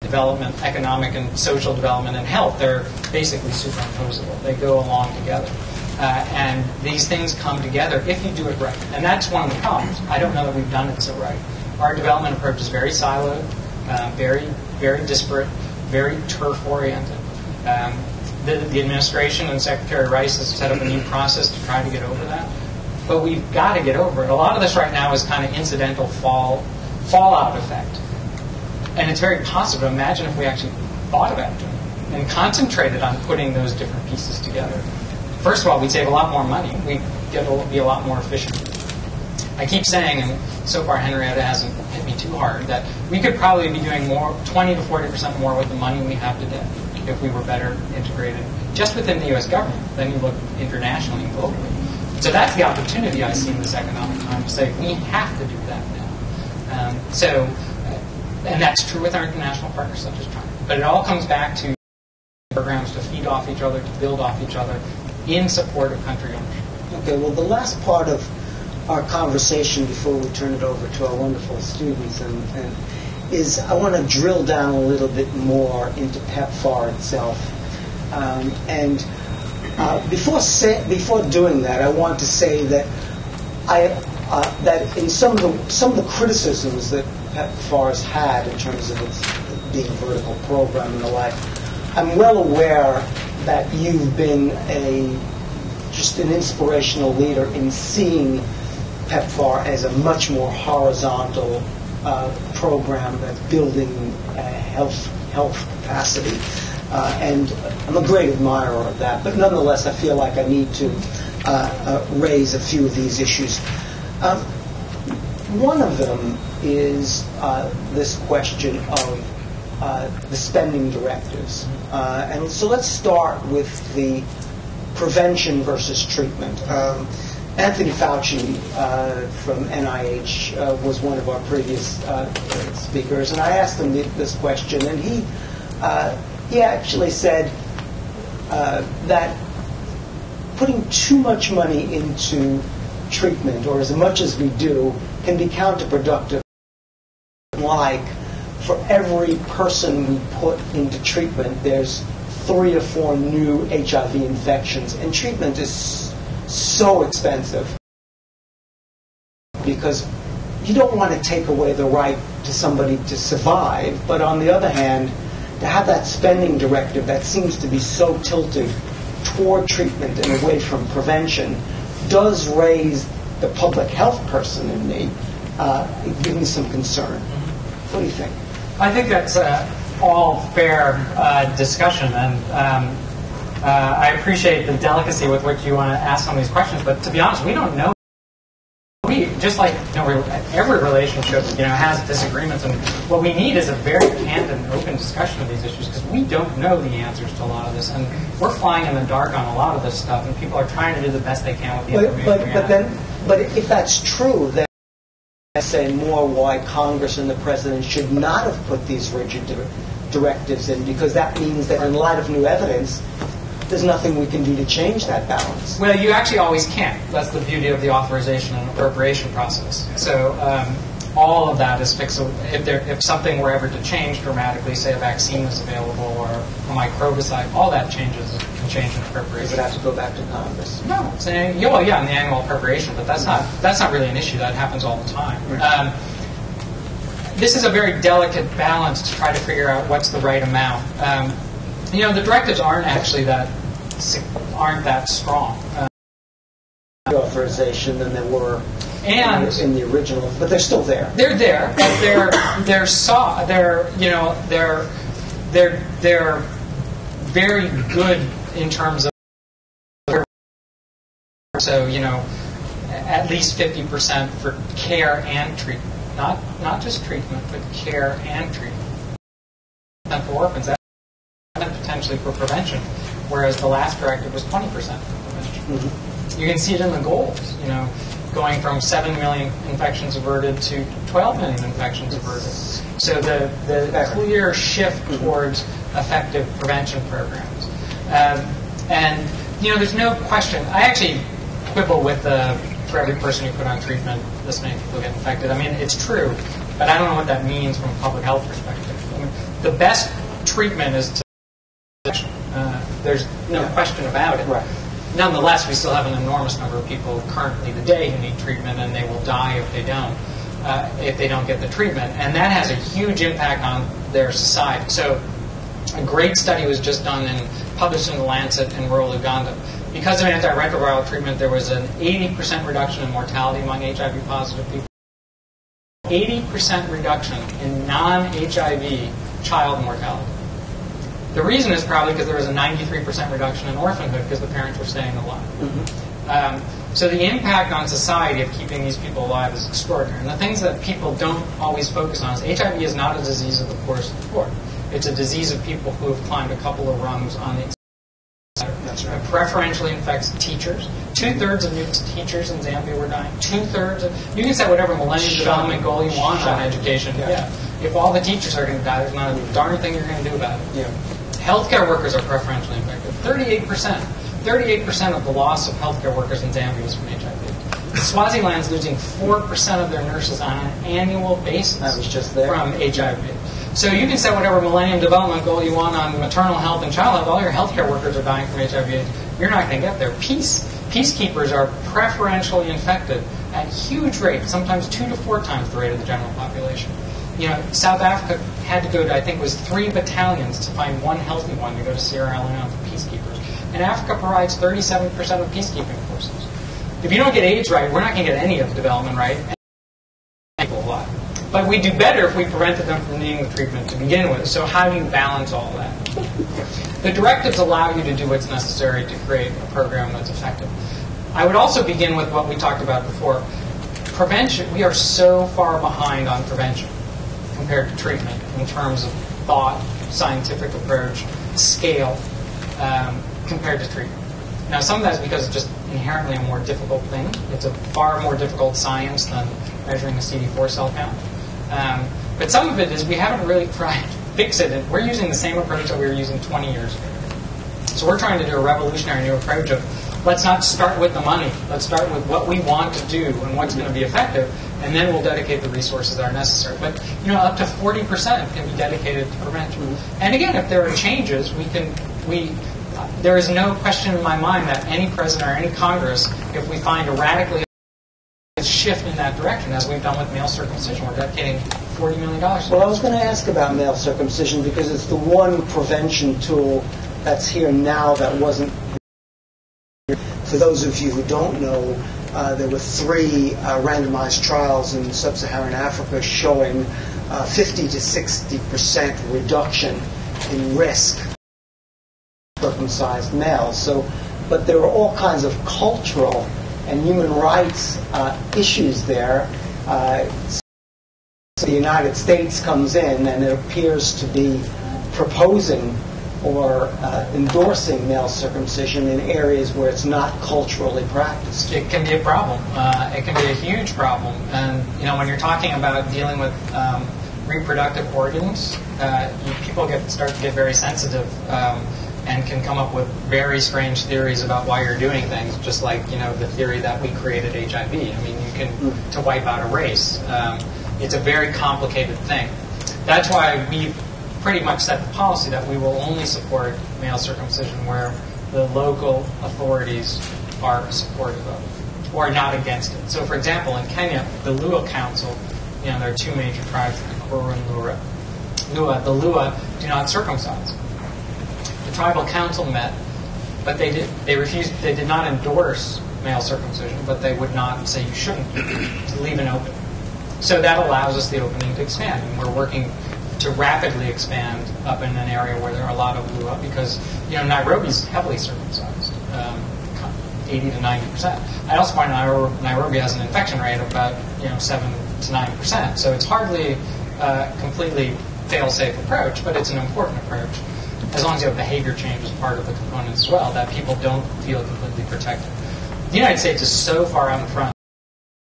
development, economic and social development and health, they're basically superimposable. They go along together. And these things come together if you do it right. And that's one of the problems. I don't know that we've done it so right. Our development approach is very siloed. very, very disparate, very turf-oriented. The administration and Secretary Rice has set up a new process to try to get over that. But we've got to get over it. A lot of this right now is kind of incidental fallout effect. And it's very possible. Imagine if we actually thought about doing it and concentrated on putting those different pieces together. First of all, we'd save a lot more money. We'd be a lot more efficient. I keep saying, and so far Henrietta hasn't hit me too hard, that we could probably be doing 20 to 40% more with the money we have today if we were better integrated just within the U.S. government than you look internationally and globally. So that's the opportunity I see in this economic time to say we have to do that now. And that's true with our international partners such as China. But it all comes back to programs to feed off each other, to build off each other in support of country ownership. Okay, well, the last part of our conversation before we turn it over to our wonderful students is I want to drill down a little bit more into Pepfar itself. Before doing that, I want to say that that in some of the criticisms that Pepfar has had in terms of its being a vertical program and the like, I'm well aware that you've been just an inspirational leader in seeing Pepfar as a much more horizontal program that's building health capacity, and I'm a great admirer of that. But nonetheless, I feel like I need to raise a few of these issues. One of them is this question of the spending directives, and so let's start with the prevention versus treatment. Anthony Fauci from NIH was one of our previous speakers, and I asked him this question, and he actually said that putting too much money into treatment, or as much as we do, can be counterproductive. Like, for every person we put into treatment, there's 3 or 4 new HIV infections, and treatment is so expensive because you don't want to take away the right to somebody to survive, but on the other hand, to have that spending directive that seems to be so tilted toward treatment and away from prevention does raise the public health person in me, give me some concern. What do you think? I think that's all fair discussion, and I appreciate the delicacy with which you want to ask some of these questions, but to be honest, we don't know. We, just like every relationship has disagreements, and what we need is a very candid and open discussion of these issues, because we don't know the answers to a lot of this, and we're flying in the dark on a lot of this stuff, and people are trying to do the best they can with the information. But if that's true, then I say more why Congress and the President should not have put these rigid directives in, because that means that in light of new evidence, there's nothing we can do to change that balance. Well, you actually always can. That's the beauty of the authorization and appropriation process. So all of that is fixable. If something were ever to change dramatically, say a vaccine is available or a microbicide, all that can change in appropriation. It would have to go back to Congress. No, it's in the annual appropriation, but that's not really an issue. That happens all the time. Right. This is a very delicate balance to try to figure out what's the right amount. The directives aren't that strong. Authorization than there were in the original, but they're still there. They're there, but they're very good in terms of. So at least 50% for care and treatment, not just treatment, but care and treatment. And for orphans, and potentially for prevention, whereas the last directive was 20% for prevention. Mm-hmm. You can see it in the goals, going from 7 million infections averted to 12 million infections averted. So the clear shift towards effective prevention programs. And there's no question. I actually quibble with for every person you put on treatment, this many people get infected. I mean, it's true, but I don't know what that means from a public health perspective. I mean, the best treatment is to there's no question about it. Right. Nonetheless, we still have an enormous number of people currently today who need treatment, and they will die if they don't. if they don't get the treatment. And that has a huge impact on their society. So a great study was just done and published in The Lancet in rural Uganda. Because of antiretroviral treatment, there was an 80% reduction in mortality among HIV-positive people. 80% reduction in non-HIV child mortality. The reason is probably because there was a 93% reduction in orphanhood because the parents were staying alive. Mm-hmm. So the impact on society of keeping these people alive is extraordinary. And the things that people don't always focus on is HIV is not a disease of the poorest of the poor. It's a disease of people who have climbed a couple of rungs on the. That's right. It preferentially infects teachers. 2/3 of new teachers in Zambia were dying. 2/3 of, you can set whatever Millennium Development Goal you want on education. Yeah. If all the teachers are going to die, there's not a darn thing you're going to do about it. Yeah. Healthcare workers are preferentially infected. 38%. 38% of the loss of healthcare workers in Zambia was from HIV. Swaziland's losing 4% of their nurses on an annual basis. That was just there. From HIV. So you can set whatever Millennium Development Goal you want on maternal health and child health. All your healthcare workers are dying from HIV. You're not going to get there. Peacekeepers are preferentially infected at huge rates, sometimes 2 to 4 times the rate of the general population. You know, South Africa had to go to, I think it was 3 battalions to find one healthy one to go to Sierra Leone for peacekeepers. And Africa provides 37% of peacekeeping forces. If you don't get AIDS right, we're not going to get any of development right. People alive. But we do better if we prevented them from needing the treatment to begin with. So how do you balance all that? The directives allow you to do what's necessary to create a program that's effective. I would also begin with what we talked about before. Prevention, we are so far behind on prevention compared to treatment in terms of thought, scientific approach, scale, compared to treatment. Now, some of that is because it's just inherently a more difficult thing. It's a far more difficult science than measuring the CD4 cell count. But some of it is we haven't really tried to fix it. And we're using the same approach that we were using 20 years ago. So we're trying to do a revolutionary new approach of let's not start with the money. Let's start with what we want to do and what's going to be effective, and then we'll dedicate the resources that are necessary. But up to 40% can be dedicated to prevention. And again, if there are changes, there is no question in my mind that any president or any Congress, if we find a radically shift in that direction, as we've done with male circumcision, we're dedicating $40 million. Well, I was going to ask about male circumcision because it's the one prevention tool that's here now that wasn't. For those of you who don't know, there were 3 randomized trials in sub-Saharan Africa showing 50 to 60% reduction in risk of circumcised males. So, but there were all kinds of cultural and human rights issues there. So the United States comes in and it appears to be proposing or endorsing male circumcision in areas where it's not culturally practiced. It can be a problem. It can be a huge problem. And when you're talking about dealing with reproductive organs, people start to get very sensitive and can come up with very strange theories about why you're doing things. Just like the theory that we created HIV. I mean, you can to wipe out a race. It's a very complicated thing. That's why we've pretty much set the policy that we will only support male circumcision where the local authorities are supportive of it or not against it. So, for example, in Kenya, the Luo Council, there are 2 major tribes, the Kuru and Lua. The Lua do not circumcise. The tribal council met, but they refused. They did not endorse male circumcision, but they would not say you shouldn't, to leave an opening. So that allows us the opening to expand, and we're working to rapidly expand up in an area where there are a lot of Lua, because Nairobi's heavily circumcised, 80 to 90%. I also find Nairobi has an infection rate of about 7 to 9%. So it's hardly a completely fail-safe approach, but it's an important approach, as long as you have behavior change as part of the components as well, that people don't feel completely protected. The United States is so far out in front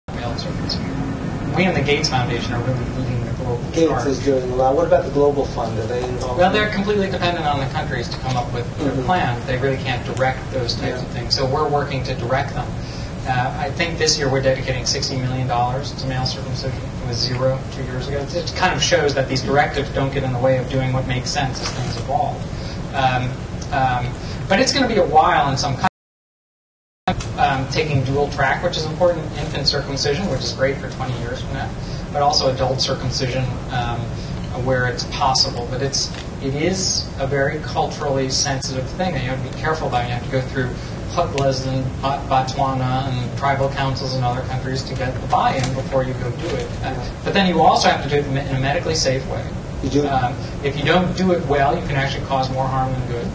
of male circumcision. We in the Gates Foundation are really leading the global Gates is doing a lot. What about the Global Fund? Are they involved? Well, they're completely dependent on the countries to come up with their plan. They really can't direct those types of things. So we're working to direct them. I think this year we're dedicating $60 million to male circumcision. It was 0 2 years ago. It kind of shows that these directives don't get in the way of doing what makes sense as things evolve. But it's going to be a while in some countries. Taking dual track, which is important, infant circumcision, which is great for 20 years from now. but also adult circumcision where it's possible. But it is a very culturally sensitive thing that you have to be careful about. You have to go through hutlas in Botswana and tribal councils in other countries to get the buy-in before you go do it. But then you also have to do it in a medically safe way. You do. If you don't do it well, you can actually cause more harm than good.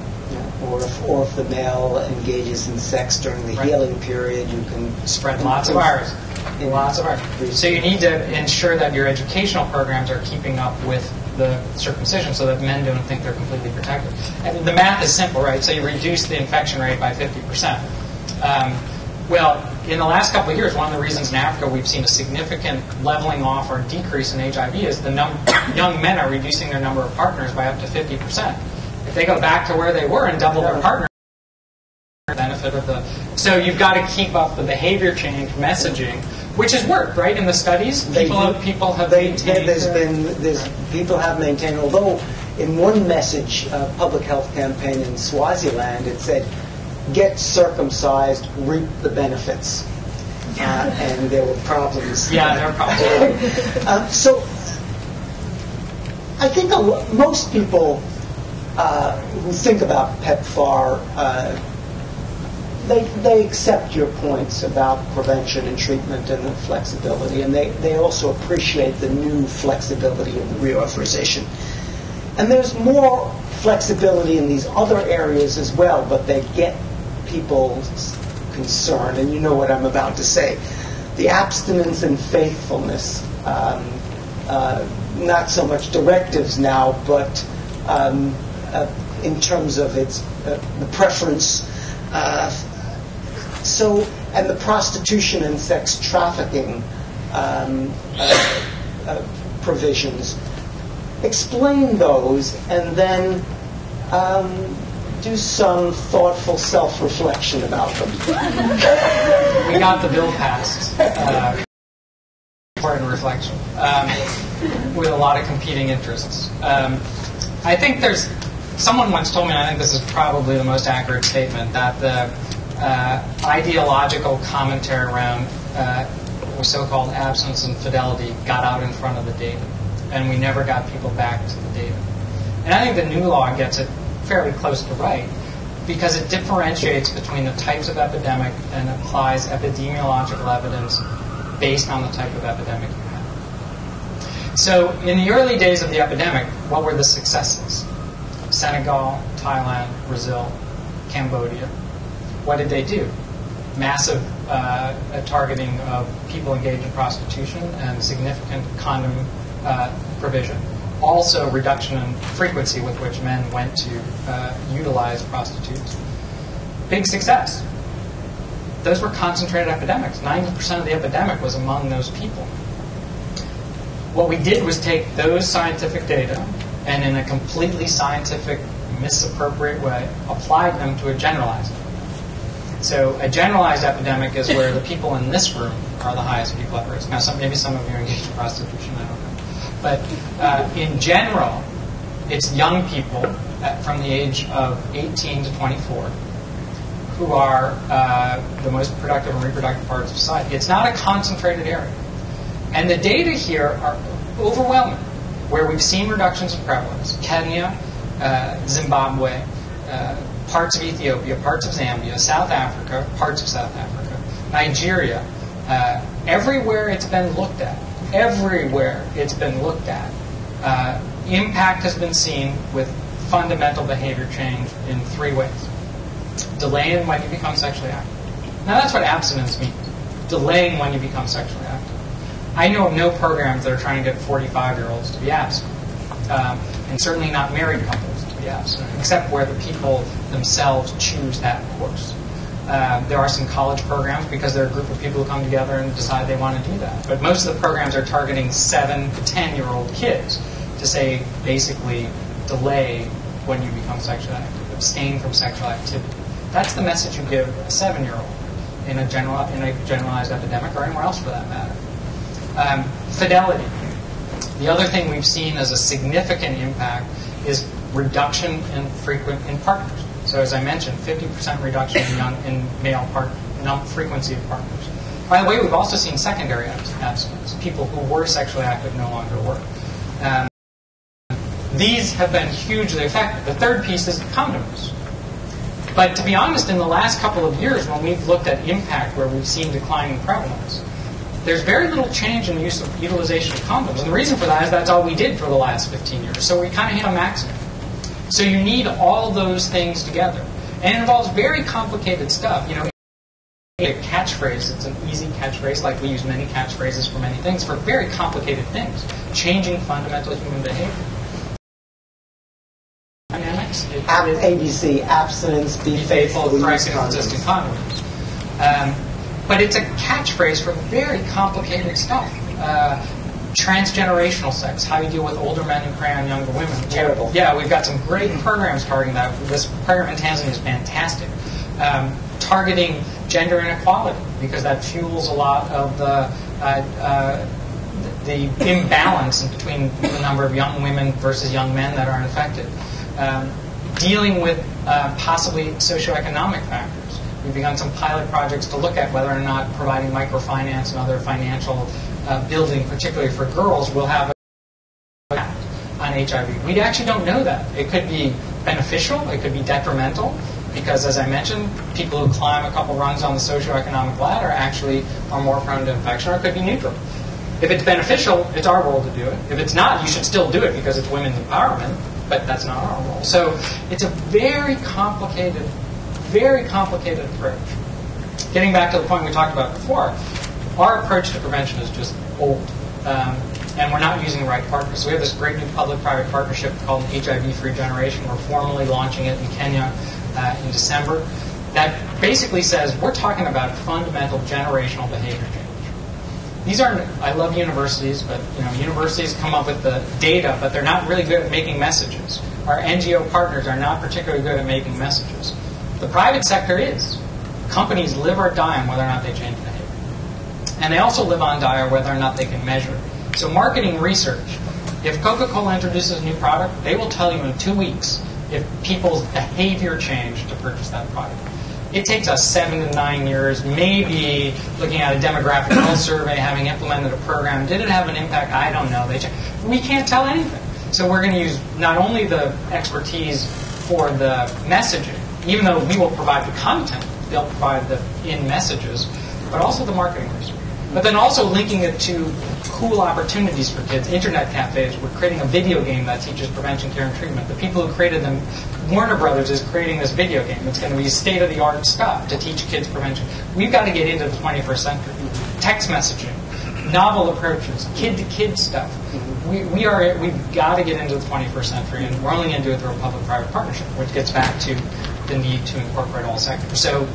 Or if the male engages in sex during the healing period, you can spread lots of virus. Lots of virus. So you need to ensure that your educational programs are keeping up with the circumcision so that men don't think they're completely protected. And the math is simple, right? So you reduce the infection rate by 50%. Well, in the last couple of years, one of the reasons in Africa we've seen a significant leveling off or decrease in HIV is the young men are reducing their number of partners by up to 50%. If they go back to where they were and double their partner, benefit of the. So you've got to keep up the behavior change messaging, which has worked, right? In the studies, people have maintained. People have maintained. Although in one message, public health campaign in Swaziland, it said, "Get circumcised, reap the benefits," and there were problems. Yeah, there were problems. So I think most people who think about Pepfar, they accept your points about prevention and treatment and the flexibility, and they also appreciate the new flexibility of the reauthorization. And there's more flexibility in these other areas as well, but they get people's concern, and you know what I'm about to say. The abstinence and faithfulness, not so much directives now, but in terms of its the preference. And the prostitution and sex trafficking provisions. Explain those, and then do some thoughtful self-reflection about them. We got the bill passed. Important reflection with a lot of competing interests. I think there's. Someone once told me, and I think this is probably the most accurate statement, that the ideological commentary around so-called abstinence and fidelity got out in front of the data, and we never got people back to the data. And I think the new law gets it fairly close to right, because it differentiates between the types of epidemic and applies epidemiological evidence based on the type of epidemic you have. So in the early days of the epidemic, what were the successes? Senegal, Thailand, Brazil, Cambodia. What did they do? Massive targeting of people engaged in prostitution and significant condom provision. Also reduction in frequency with which men went to utilize prostitutes. Big success. Those were concentrated epidemics. 90% of the epidemic was among those people. What we did was take those scientific data and in a completely scientific, misappropriate way, applied them to a generalized epidemic. So a generalized epidemic is where the people in this room are the highest people at risk. Now, maybe some of you are engaged in prostitution, I don't know. But in general, it's young people from the age of 18 to 24 who are the most productive and reproductive parts of society. It's not a concentrated area. And the data here are overwhelming. Where we've seen reductions in prevalence, Kenya, Zimbabwe, parts of Ethiopia, parts of Zambia, South Africa, parts of South Africa, Nigeria, everywhere it's been looked at, impact has been seen with fundamental behavior change in 3 ways. Delaying when you become sexually active. Now that's what abstinence means, delaying when you become sexually active. I know of no programs that are trying to get 45-year-olds to be abstinent, and certainly not married couples to be abstinent, except where the people themselves choose that course. There are some college programs because they're a group of people who come together and decide they want to do that. But most of the programs are targeting 7 to 10-year-old kids to say, basically, delay when you become sexually active, abstain from sexual activity. That's the message you give a 7-year-old in a generalized epidemic or anywhere else for that matter. Fidelity. The other thing we've seen as a significant impact is reduction in partners. So as I mentioned, 50% reduction in male frequency of partners. By the way, we've also seen secondary abstinence. People who were sexually active no longer work. These have been hugely effective. The third piece is condoms. But to be honest, in the last couple of years, when we've looked at impact where we've seen declining prevalence, there's very little change in the utilization of condoms. And the reason for that is that's all we did for the last 15 years. So we kind of hit a maximum. So you need all those things together. And it involves very complicated stuff. You know, a catchphrase, it's an easy catchphrase, like we use many catchphrases for many things, for very complicated things. Changing fundamental human behavior. Dynamics. ABC, abstinence, be faithful, correct, and consistent condoms. But it's a catchphrase for very complicated stuff. Transgenerational sex, how you deal with older men who prey on younger women. Terrible. Yeah, we've got some great programs targeting that. This program in Tanzania is fantastic. Targeting gender inequality, because that fuels a lot of the imbalance between the number of young women versus young men that aren't affected. Dealing with possibly socioeconomic factors. We've begun some pilot projects to look at whether or not providing microfinance and other financial building, particularly for girls, will have an impact on HIV. We actually don't know that. It could be beneficial, it could be detrimental, because as I mentioned, people who climb a couple rungs on the socioeconomic ladder actually are more prone to infection, or it could be neutral. If it's beneficial, it's our role to do it. If it's not, you should still do it because it's women's empowerment, but that's not our role. So it's a very complicated approach. Getting back to the point we talked about before, our approach to prevention is just old, and we're not using the right partners. So we have this great new public-private partnership called HIV-Free Generation. We're formally launching it in Kenya in December. That basically says we're talking about fundamental generational behavior change. These aren't, I love universities, but universities come up with the data, but they're not really good at making messages. Our NGO partners are not particularly good at making messages. The private sector is. Companies live or die on whether or not they change behavior. And they also live on die on whether or not they can measure it. So marketing research. If Coca-Cola introduces a new product, they will tell you in 2 weeks if people's behavior changed to purchase that product. It takes us 7 to 9 years, maybe looking at a demographic health survey, having implemented a program. Did it have an impact? I don't know. We can't tell anything. So we're going to use not only the expertise for the messaging, even though we will provide the content, they'll provide the in-messages, but also the marketing research. But then also linking it to cool opportunities for kids. Internet cafes. We're creating a video game that teaches prevention, care, and treatment. The people who created them, Warner Brothers is creating this video game. It's going to be state-of-the-art stuff to teach kids prevention. We've got to get into the 21st century. Text messaging, novel approaches, kid-to-kid stuff. We've got to get into the 21st century, and we're only going to do it through a public-private partnership, which gets back to the need to incorporate all sectors. So,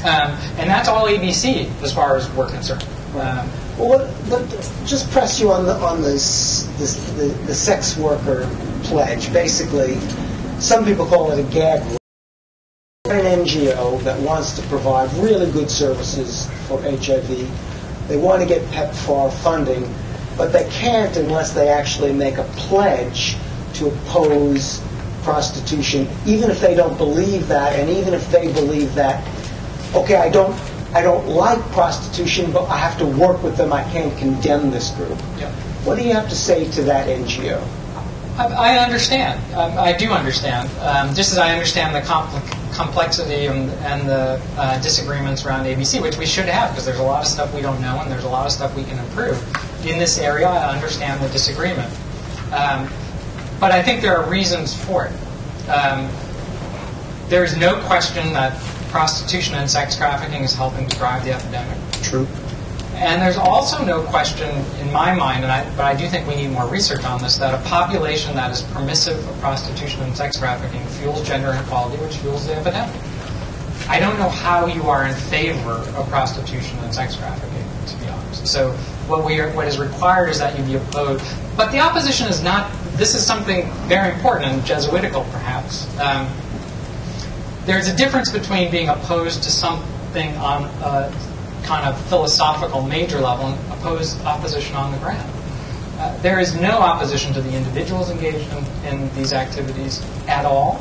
and that's all ABC as far as we're concerned. Well, but just press you on the sex worker pledge. Basically, some people call it a gag rule. An NGO that wants to provide really good services for HIV. They want to get Pepfar funding, but they can't unless they actually make a pledge to oppose prostitution, even if they don't believe that, and even if they believe that, okay, I don't like prostitution, but I have to work with them. I can't condemn this group. Yeah. What do you have to say to that NGO? I understand. I do understand. Just as I understand the complexity and the disagreements around ABC, which we should have, because there's a lot of stuff we don't know and there's a lot of stuff we can improve. In this area, I understand the disagreement. But I think there are reasons for it. There is no question that prostitution and sex trafficking is helping to drive the epidemic. True. And there's also no question in my mind, but I do think we need more research on this, that a population that is permissive of prostitution and sex trafficking fuels gender inequality, which fuels the epidemic. I don't know how you are in favor of prostitution and sex trafficking, to be honest. So what is required is that you be opposed. But the opposition is not, this is something very important and Jesuitical perhaps. There's a difference between being opposed to something on a kind of philosophical major level and opposition on the ground. There is no opposition to the individuals engaged in these activities at all.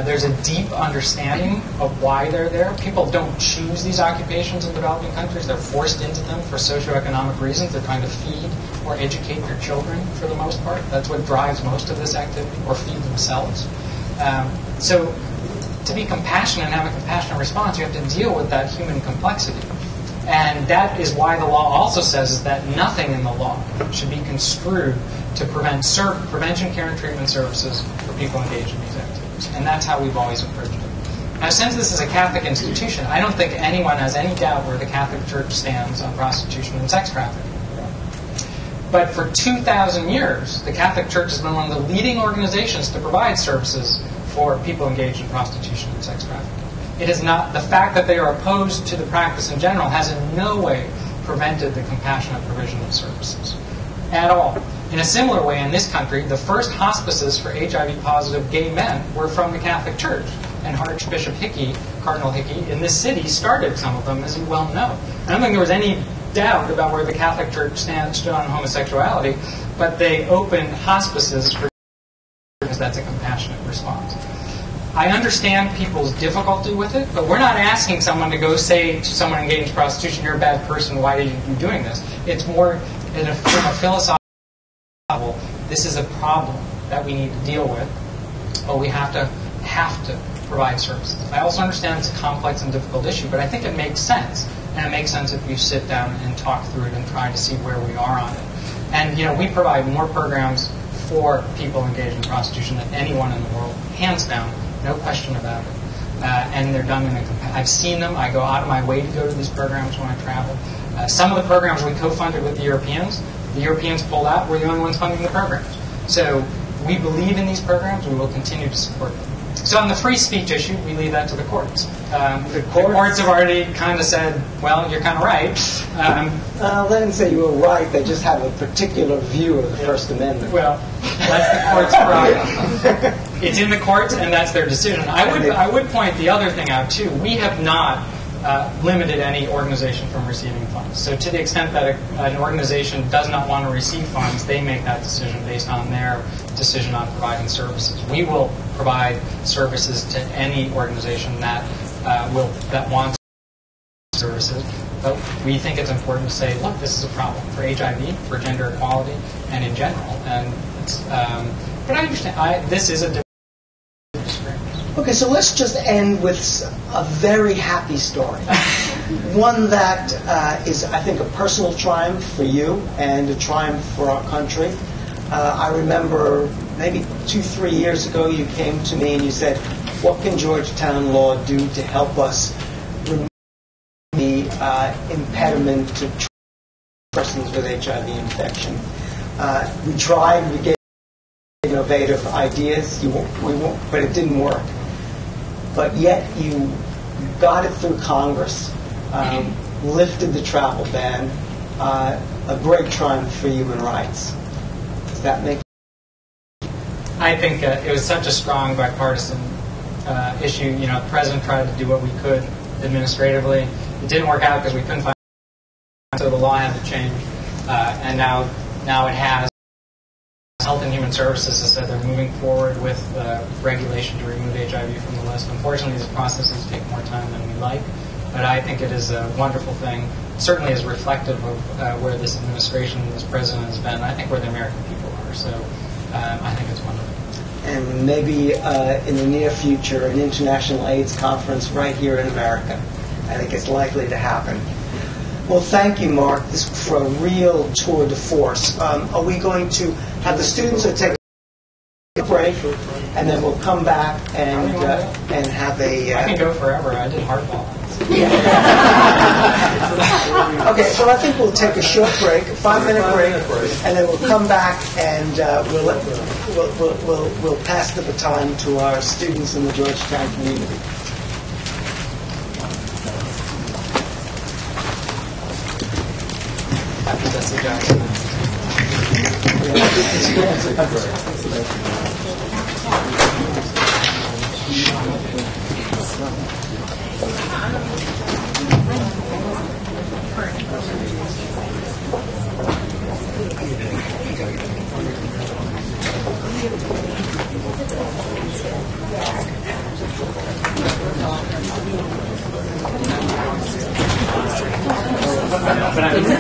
There's a deep understanding of why they're there. People don't choose these occupations in developing countries. They're forced into them for socioeconomic reasons. They're trying to feed or educate their children for the most part. That's what drives most of this activity, or feed themselves. So to be compassionate and have a compassionate response, you have to deal with that human complexity. And that is why the law also says that nothing in the law should be construed to prevent prevention, care, and treatment services for people engaged in these activities. And that's how we've always approached it. Now, since this is a Catholic institution, I don't think anyone has any doubt where the Catholic Church stands on prostitution and sex trafficking. But for 2,000 years, the Catholic Church has been one of the leading organizations to provide services for people engaged in prostitution and sex trafficking. It is not, the fact that they are opposed to the practice in general has in no way prevented the compassionate provision of services at all. In a similar way, in this country, the first hospices for HIV-positive gay men were from the Catholic Church. And Archbishop Hickey, Cardinal Hickey, in this city started some of them, as you well know. I don't think there was any doubt about where the Catholic Church stood on homosexuality, but they opened hospices for because that's a compassionate response. I understand people's difficulty with it, but we're not asking someone to go say to someone engaged in prostitution, you're a bad person, why are you doing this? It's more from a philosophical level, this is a problem that we need to deal with, but we have to provide services. I also understand it's a complex and difficult issue, but I think it makes sense. And it makes sense if you sit down and talk through it and try to see where we are on it. And, we provide more programs for people engaged in prostitution than anyone in the world, hands down. No question about it. And they're done in I've seen them. I go out of my way to go to these programs when I travel. Some of the programs we co-funded with the Europeans. The Europeans pulled out. We're the only ones funding the programs. So we believe in these programs. We will continue to support them. So on the free speech issue, we leave that to the courts. The courts have already kind of said, well, you're kind of right. They didn't say you were right. They just have a particular view of the First Amendment. Well, that's the court's prerogative. It's in the courts, and that's their decision. I would point the other thing out, too. We have not limited any organization from receiving funds. So to the extent that an organization does not want to receive funds, they make that decision based on their decision on providing services. We will provide services to any organization that wants services, but we think it's important to say, look, this is a problem for HIV, for gender equality, and in general. And but I understand this is a different experience. Okay, so let's just end with a very happy story. One that is, I think, a personal triumph for you and a triumph for our country. I remember maybe 2-3 years ago you came to me and you said, what can Georgetown Law do to help us remove the impediment to persons with HIV infection? We tried, we gave innovative ideas, but it didn't work. But yet you got it through Congress, lifted the travel ban, a great triumph for human rights. Does that make sense? I think it was such a strong bipartisan issue. The president tried to do what we could administratively. It didn't work out because we couldn't find so the law had to change. And now it has. Health and Human Services has said they're moving forward with regulation to remove HIV from the list. Unfortunately, these processes take more time than we like, but I think it is a wonderful thing. Certainly is reflective of where this administration and this president has been. I think where the American people are. So I think it's wonderful. And maybe in the near future, an international AIDS conference right here in America. I think it's likely to happen. Well, thank you, Mark. This is for a real tour de force. Are we going to have the students take a break, and then we'll come back and have a... I can go forever. I did hardball. Okay, so I think we'll take a short break, a 5-minute break, and then we'll come back and we'll pass the baton to our students in the Georgetown community. but I mean,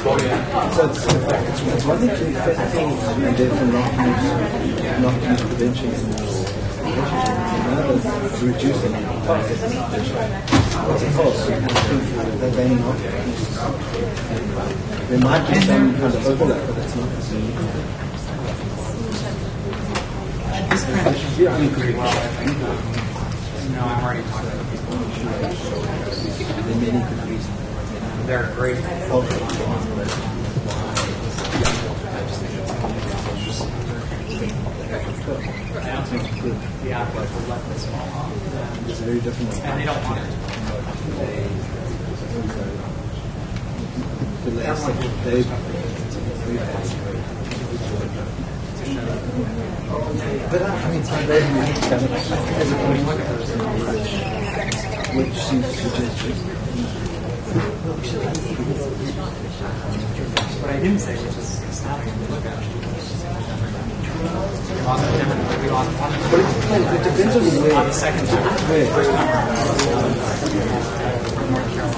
it's one thing to affect things and therefore not use prevention in the relationship. Another, reducing the cost. What's the cost? That they not. There might be some kind of overlap, but it's not the same. I agree. Well, no, I'm already talking to people. There are many good reasons. They're great. The athletes will let this fall off. It's very different. And they don't want it. But I mean, it's not very many chemicals. Which seems to suggest What I didn't say, which is astounding to look at. We lost it depends on where. on the second time. Where? First time North Carolina.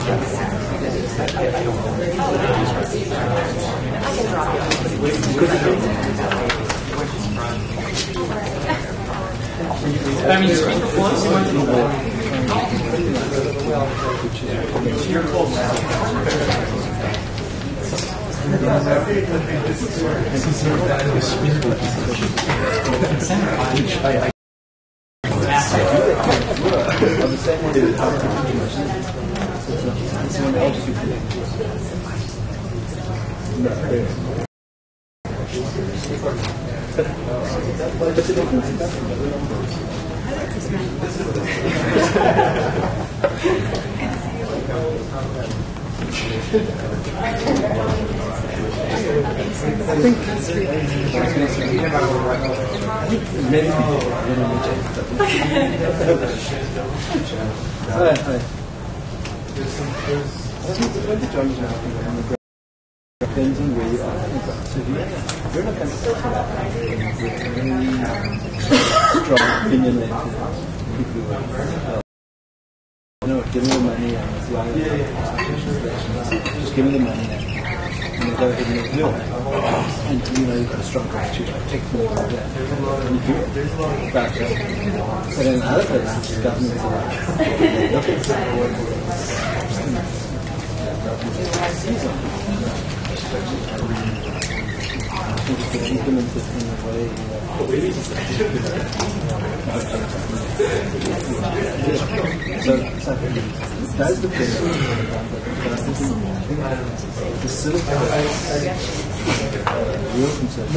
I mean, speak for once. You're close. I think many people depends on where you are. So you're not going to talk about very strong opinionated people. Give me the money and just give me the money and go ahead and do it. And you've got a strong constitution, take them like that. And you do it. But in other places, governments are like, look at implement it in a way so that's the thing. The silicon real concern.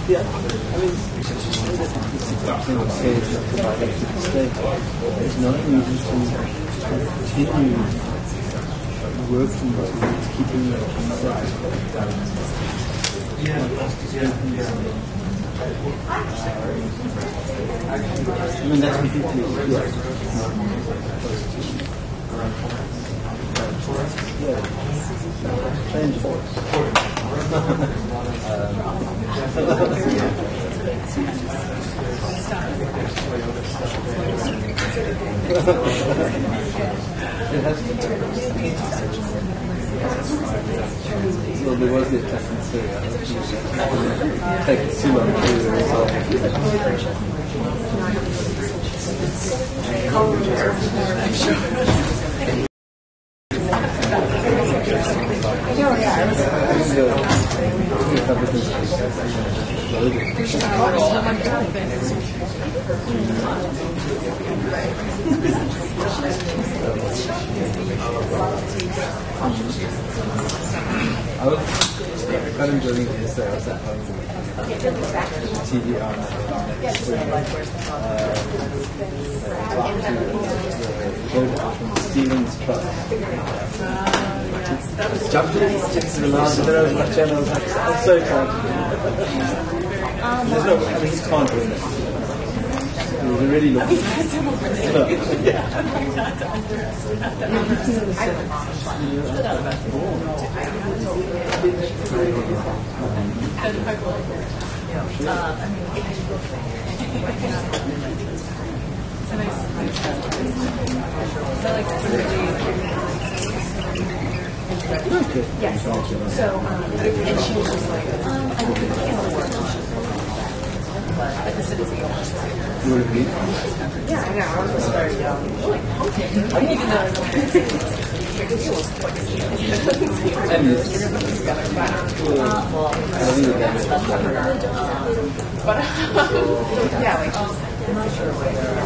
Yeah, I mean, there's no reason to continue working towards keeping the safe. I mean, that's completely Change voice. Well, there was the attack in Syria. Take too long to resolve. I was kind of enjoying this. I was at home with TV on next from Stephen's Trust. Jumped into the last and then I was like, I was so excited. There's no, I mean, he's can't win this. He was really looking. Yes. So, and she was just like, I think it'll work. But the citizen You want to meet? yeah, I know. I was just very young. Even though And this. but yeah, like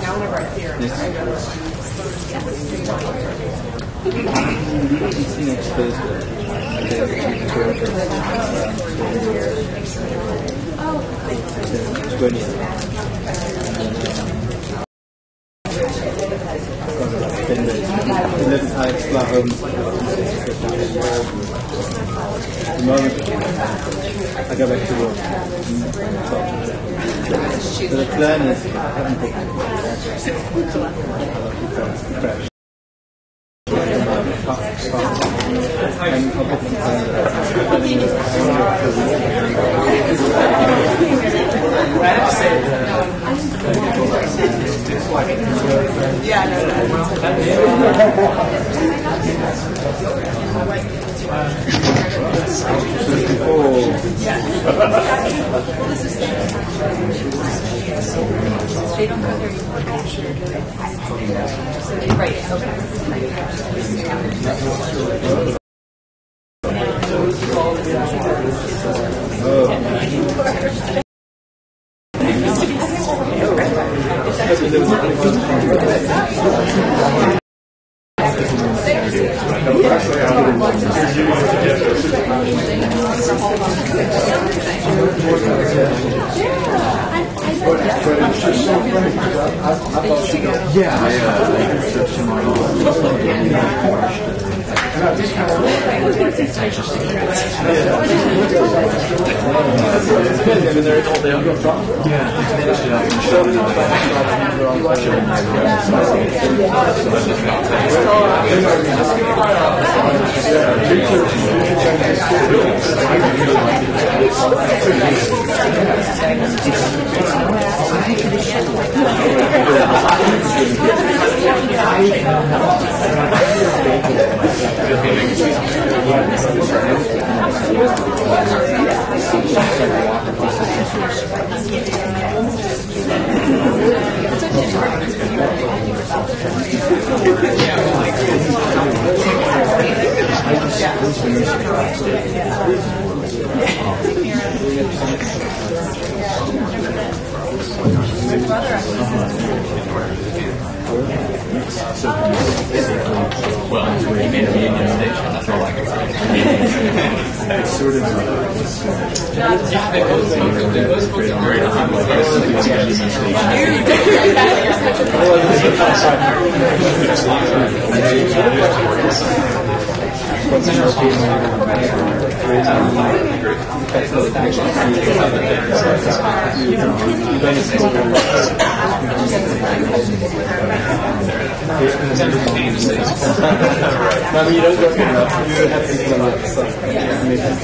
now whenever I see her, Next Thursday. I fly home. The moment I go back to work. So the plan is I haven't booked crash. And I'll book the plan. they don't go there anymore. Right, okay. Well, he made a Union Station, that's all I can say. It's sort of I mean, you don't work enough. You have people on the other side. I mean, that's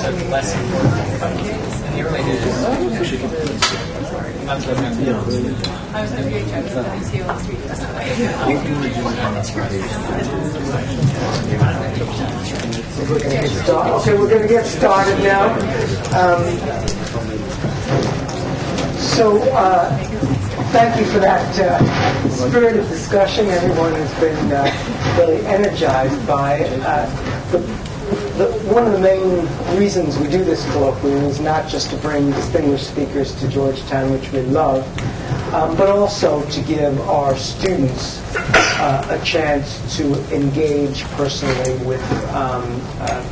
kind of less important in the early days. That's what I'm doing. I was in VHS on 3 Okay, we're going to get started now. Thank you for that spirited discussion. Everyone has been really energized by it. One of the main reasons we do this colloquium is not just to bring distinguished speakers to Georgetown, which we love, but also to give our students a chance to engage personally with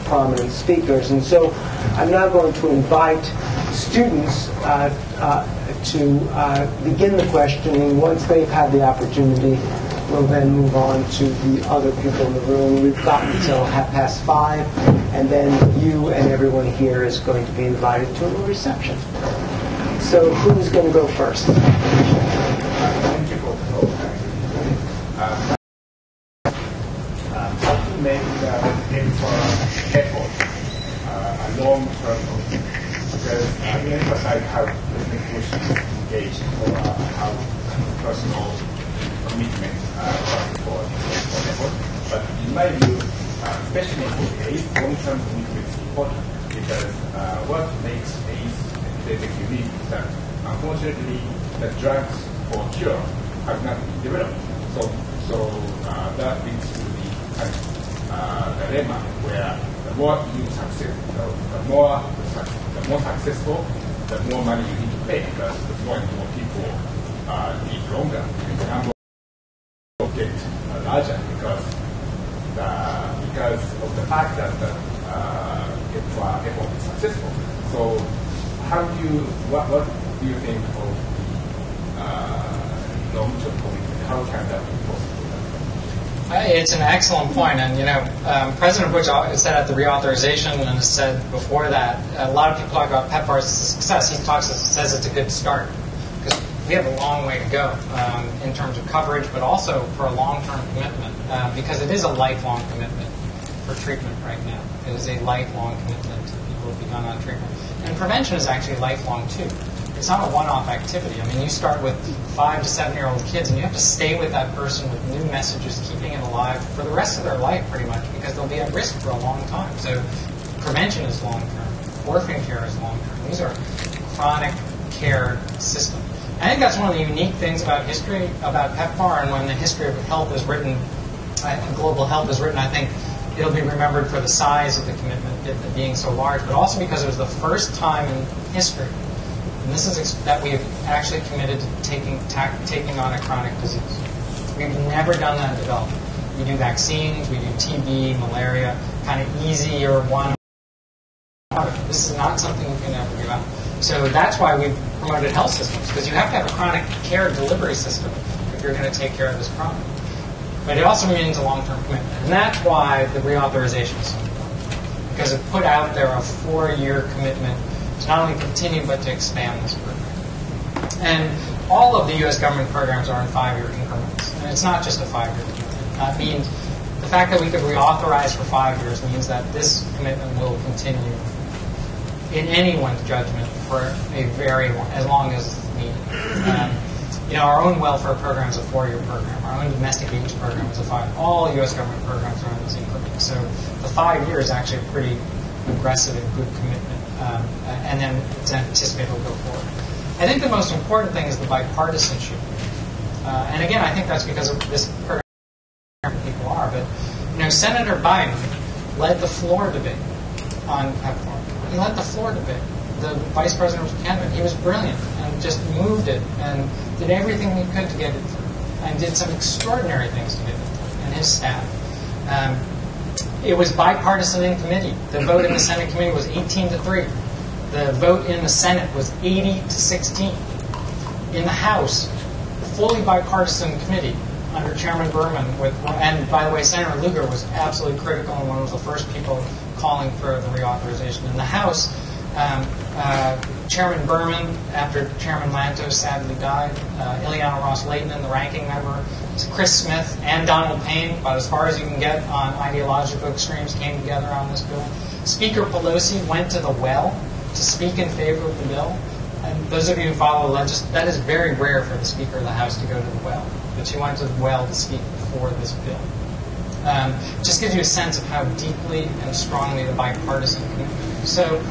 prominent speakers. And so I'm now going to invite students to begin the questioning. Once they've had the opportunity, we'll then move on to the other people in the room. We've got until 5:30, and then you and everyone here is going to be invited to a reception. So who's going to go first? Thank you for the talk. How to make Pepfar effort a long-term goal? Because we emphasize how different questions engage or how personal commitment for effort. But in my view, especially for AIDS, long-term commitment is important because what makes AIDS epidemic unique is that unfortunately the drugs for cure have not been developed. So that leads to the kind of dilemma where the more you succeed, the more successful, the more money you need to pay because the more and more people live longer. And the number get larger because of the fact that the effort is successful. So what do you think of the long-term commitment? How can that be possible? It's an excellent point, and President Bush said at the reauthorization, and has said before that, a lot of people talk about Pepfar's success. He says it's a good start because we have a long way to go in terms of coverage, but also for a long-term commitment because it is a lifelong commitment for treatment right now. It is a lifelong commitment to people who've begun on treatment, and prevention is actually lifelong too. It's not a one-off activity. I mean, you start with 5 to 7-year-old kids, and you have to stay with that person with new messages, keeping it alive for the rest of their life, pretty much, because they'll be at risk for a long time. So, prevention is long-term. Orphan care is long-term. These are chronic care systems. I think that's one of the unique things about history, about Pepfar, and when the history of health is written, global health is written, I think it'll be remembered for the size of the commitment, it being so large, but also because it was the first time in history. And this is that we've actually committed to taking on a chronic disease. We've never done that in development. We do vaccines, we do TB, malaria, kind of easier one. This is not something we can ever do out. So that's why we've promoted health systems, because you have to have a chronic care delivery system if you're going to take care of this problem. But it also means a long-term commitment. And that's why the reauthorization is so important, because it put out there a 4-year commitment to not only continue, but to expand this program. And all of the U.S. government programs are in 5-year increments. And it's not just a 5-year commitment. That means the fact that we could reauthorize for 5 years means that this commitment will continue in anyone's judgment for as long as it's needed. Our own welfare program is a 4-year program. Our own domestic age program is a 5. All U.S. government programs are in this increment. So the 5 years is actually a pretty aggressive and good commitment. And then it's anticipated will go forward. I think the most important thing is the bipartisanship. And again, I think that's because of this program people are. But Senator Biden led the floor debate on Pepfar. He led the floor debate. The vice president was a candidate. He was brilliant and just moved it and did everything he could to get it through, and did some extraordinary things to get it through, and his staff. It was bipartisan in committee. The vote in the Senate committee was 18-3. The vote in the Senate was 80-16. In the House, fully bipartisan committee, under Chairman Berman, and by the way, Senator Lugar was absolutely critical and one of the first people calling for the reauthorization in the House. Chairman Berman, after Chairman Lantos sadly died, Ileana Ross-Leighton, the ranking member, Chris Smith, and Donald Payne, about as far as you can get on ideological extremes, came together on this bill. Speaker Pelosi went to the well to speak in favor of the bill. And those of you who follow that is very rare for the Speaker of the House to go to the well. But she went to the well to speak for this bill. Just gives you a sense of how deeply and strongly the bipartisan community. So,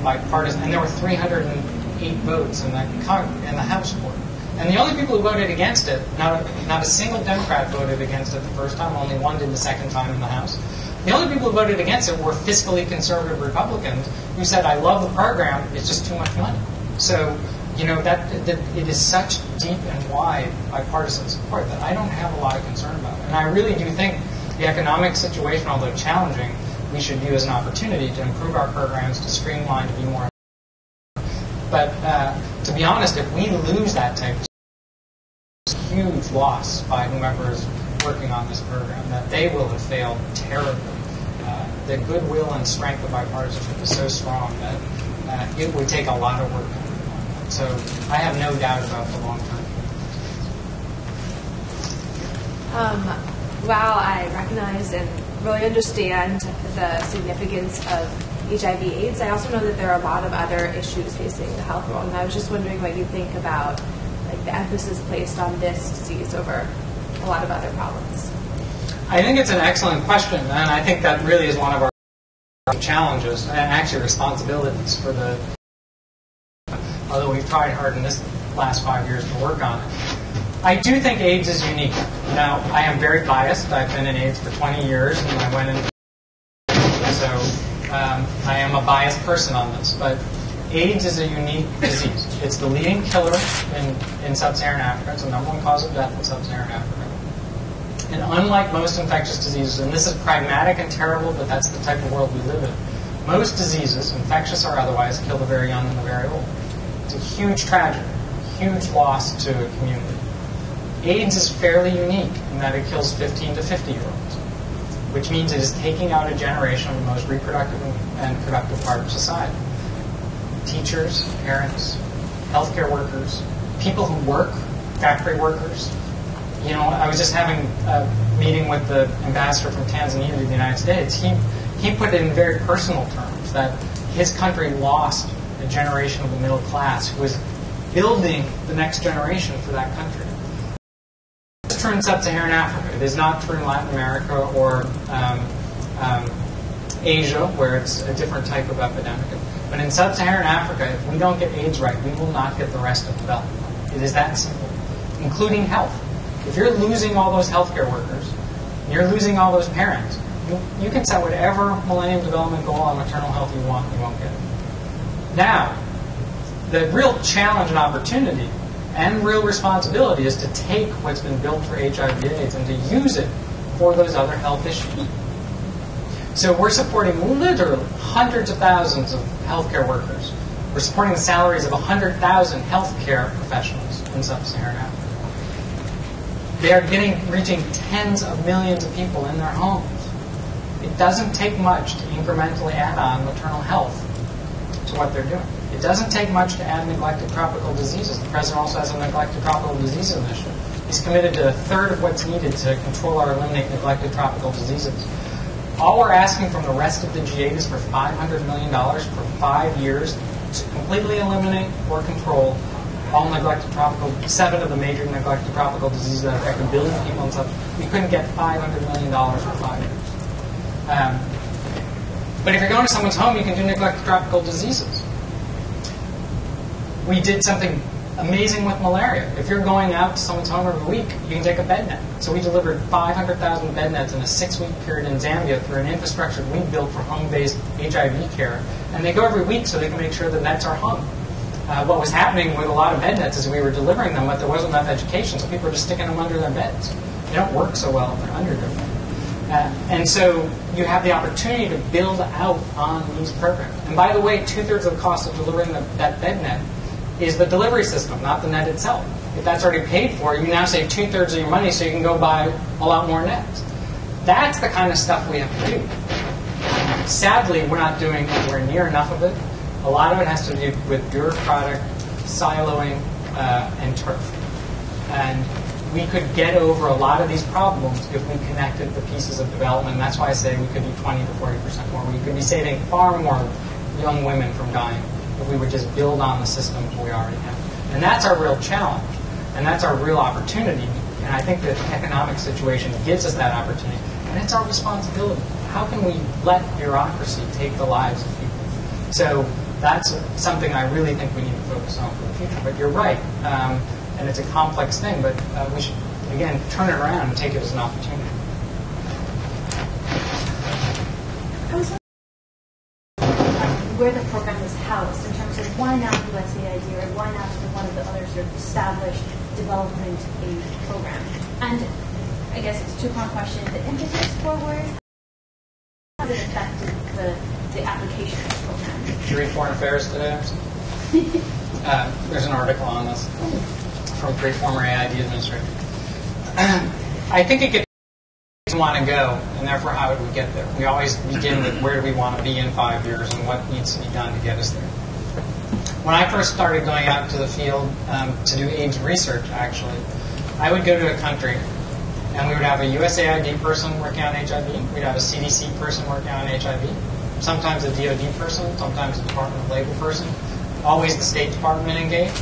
bipartisan, and there were 308 votes in the House for it. And the only people who voted against it, not a single Democrat voted against it the first time, only one did the second time in the House. The only people who voted against it were fiscally conservative Republicans who said, I love the program, it's just too much money. So, that it is such deep and wide bipartisan support that I don't have a lot of concern about it. And I really do think the economic situation, although challenging, we should view as an opportunity to improve our programs, to streamline, to be more. But to be honest, if we lose that type of huge loss by whomever is working on this program, that they will have failed terribly. The goodwill and strength of bipartisanship is so strong that it would take a lot of work. So I have no doubt about the long term. While I recognize and really understand the significance of HIV/AIDS, I also know that there are a lot of other issues facing the health world, and I was just wondering what you think about the emphasis placed on this disease over a lot of other problems. I think it's an excellent question, and I think that really is one of our challenges, and actually responsibilities for the, although we've tried hard in this last 5 years to work on it. I do think AIDS is unique. Now, I am very biased. I've been in AIDS for 20 years, and I went into so I am a biased person on this, but AIDS is a unique disease. It's the leading killer in sub-Saharan Africa. It's the #1 cause of death in sub-Saharan Africa. And unlike most infectious diseases, and this is pragmatic and terrible, but that's the type of world we live in, most diseases, infectious or otherwise, kill the very young and the very old. It's a huge tragedy, huge loss to a community. AIDS is fairly unique in that it kills 15 to 50-year-olds, which means it is taking out a generation of the most reproductive and productive part of society. Teachers, parents, healthcare workers, people who work, factory workers. I was just having a meeting with the ambassador from Tanzania to the United States. He put it in very personal terms that his country lost a generation of the middle class who was building the next generation for that country. It's true in sub-Saharan Africa. It is not true in Latin America or Asia, where it's a different type of epidemic. But in sub-Saharan Africa, if we don't get AIDS right, we will not get the rest of development. It is that simple, including health. If you're losing all those healthcare workers, you're losing all those parents, you can set whatever Millennium Development Goal on maternal health you want get it. Now, the real challenge and opportunity and real responsibility is to take what's been built for HIV/AIDS and to use it for those other health issues. So we're supporting literally hundreds of thousands of healthcare workers. We're supporting the salaries of 100,000 healthcare professionals in sub-Saharan Africa. They are reaching tens of millions of people in their homes. It doesn't take much to incrementally add on maternal health to what they're doing. It doesn't take much to add neglected tropical diseases. The president also has a neglected tropical disease initiative. He's committed to a third of what's needed to control or eliminate neglected tropical diseases. All we're asking from the rest of the G8 is for $500 million for 5 years to completely eliminate or control all neglected tropical, 7 of the major neglected tropical diseases that affect a billion people and stuff. We couldn't get $500 million for 5 years. But if you're going to someone's home, you can do neglected tropical diseases. We did something amazing with malaria. If you're going out to someone's home every week, you can take a bed net. So we delivered 500,000 bed nets in a 6-week period in Zambia through an infrastructure we built for home-based HIV care. And they go every week so they can make sure the nets are hung. What was happening with a lot of bed nets is we were delivering them, but there wasn't enough education, so people were just sticking them under their beds. They don't work so well if they're under their bed. And so you have the opportunity to build out on these programs. And by the way, 2/3 of the cost of delivering that bed net is the delivery system, not the net itself. if that's already paid for, you now save 2/3 of your money so you can go buy a lot more nets. That's the kind of stuff we have to do. Sadly, we're not doing anywhere near enough of it. A lot of it has to do with bureaucratic siloing and turf. And we could get over a lot of these problems if we connected the pieces of development. And that's why I say we could do 20 to 40% more. We could be saving far more young women from dying if we would just build on the systems we already have. And that's our real challenge. And that's our real opportunity. And I think the economic situation gives us that opportunity. And it's our responsibility. How can we let bureaucracy take the lives of people? So that's something I really think we need to focus on for the future. But you're right. And it's a complex thing, but we should, again, turn it around and take it as an opportunity. Where the program is housed in terms of why not USAID or why not one of the other sort of established development aid programs? And I guess it's a two-part question. The impetus forward, how has it affected the application of the program? Did you read Foreign Affairs today? There's an article on this from three former AID administrators. I think it gets where we want to go, and therefore how would we get there? We always begin with where do we want to be in 5 years and what needs to be done to get us there. When I first started going out to the field to do AIDS research, actually, I would go to a country and we would have a USAID person working on HIV, we'd have a CDC person working on HIV, sometimes a DOD person, sometimes a Department of Labor person, always the State Department engaged.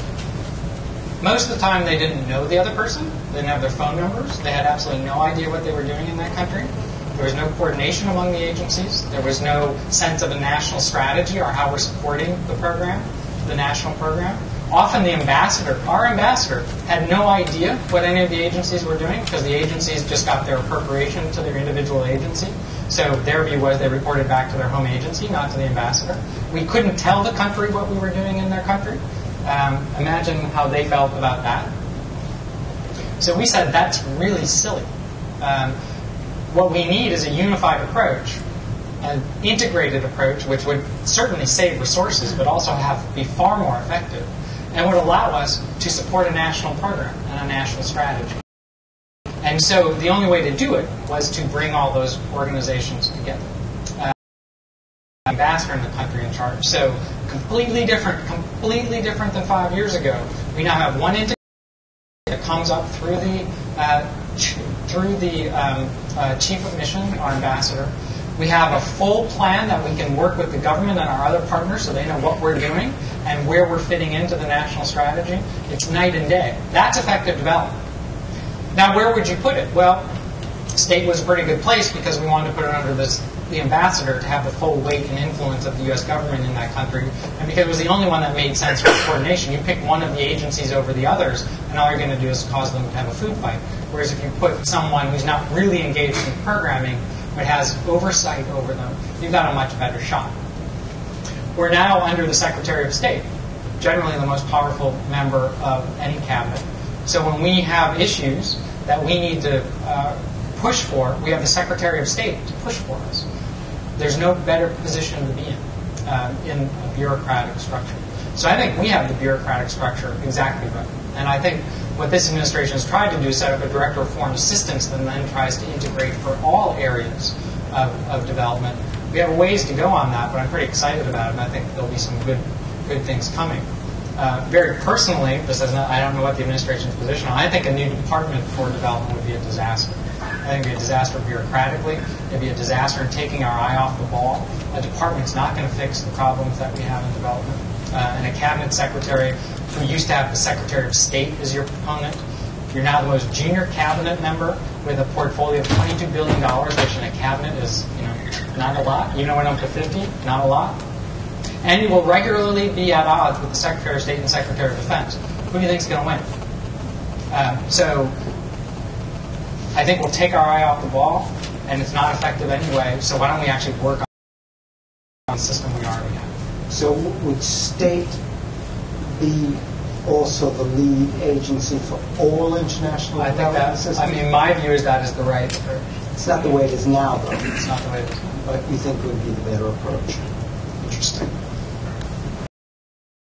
Most of the time, they didn't know the other person. They didn't have their phone numbers. They had absolutely no idea what they were doing in that country. There was no coordination among the agencies. There was no sense of a national strategy or how we're supporting the program, the national program. Often the ambassador, our ambassador, had no idea what any of the agencies were doing because the agencies just got their appropriation to their individual agency. So their view was they reported back to their home agency, not to the ambassador. We couldn't tell the country what we were doing in their country. Imagine how they felt about that. So we said that's really silly. What we need is a unified approach, an integrated approach, which would certainly save resources, but also be far more effective, and would allow us to support a national program and a national strategy. And so the only way to do it was to bring all those organizations together. Ambassador in the country in charge. So completely different than 5 years ago. We now have one entity that comes up through the chief of mission, our ambassador. We have a full plan that we can work with the government and our other partners so they know what we're doing and where we're fitting into the national strategy. It's night and day. That's effective development. Now, where would you put it? Well, state was a pretty good place because we wanted to put it under the ambassador to have the full weight and influence of the U.S. government in that country, and because it was the only one that made sense for coordination. You pick one of the agencies over the others, and all you're going to do is cause them to have a food fight. Whereas if you put someone who's not really engaged in programming, but has oversight over them, you've got a much better shot. We're now under the Secretary of State, generally the most powerful member of any cabinet. So when we have issues that we need to push for, we have the Secretary of State to push for us. There's no better position to be in a bureaucratic structure. So I think we have the bureaucratic structure exactly right. And I think what this administration has tried to do is set up a director of foreign assistance that then tries to integrate for all areas of development. We have a ways to go on that, but I'm pretty excited about it, and I think there'll be some good things coming. Very personally, I don't know what the administration's position on. I think a new department for development would be a disaster. I think it would be a disaster bureaucratically. It would be a disaster in taking our eye off the ball. A department's not going to fix the problems that we have in development. And a cabinet secretary who used to have the Secretary of State as your proponent, you're now the most junior cabinet member with a portfolio of $22 billion, which in a cabinet is not a lot. You went up to 50, not a lot. And you will regularly be at odds with the Secretary of State and Secretary of Defense. Who do you think is going to win? So I think we'll take our eye off the ball, and it's not effective anyway, so why don't we actually work on the system we already have? So would state be also the lead agency for all international development systems? My view is that is the right approach. It's not the way it is now, though. It's not the way it is now. But you think would be the better approach. Interesting.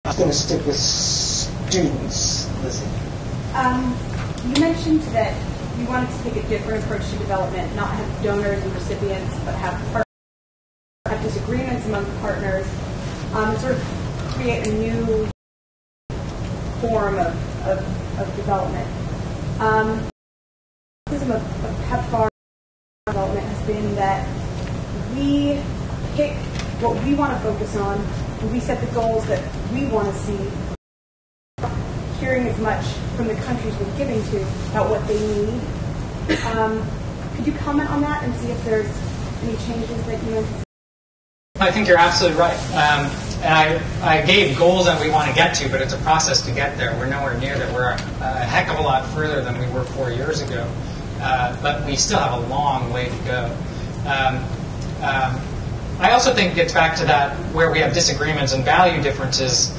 I'm going to stick with students, Lizzie. You mentioned that you wanted to take a different approach to development, not have donors and recipients, but have disagreements among the partners, and sort of create a new form of development. The criticism of Pepfar development has been that we pick what we want to focus on, and we set the goals that we want to see, hearing as much from the countries we're giving to about what they need. Could you comment on that and see if there's any changes that you anticipate? I think you're absolutely right. And I gave goals that we want to get to, but it's a process to get there. We're nowhere near that. We're a heck of a lot further than we were 4 years ago. But we still have a long way to go. I also think it gets back to that where we have disagreements and value differences.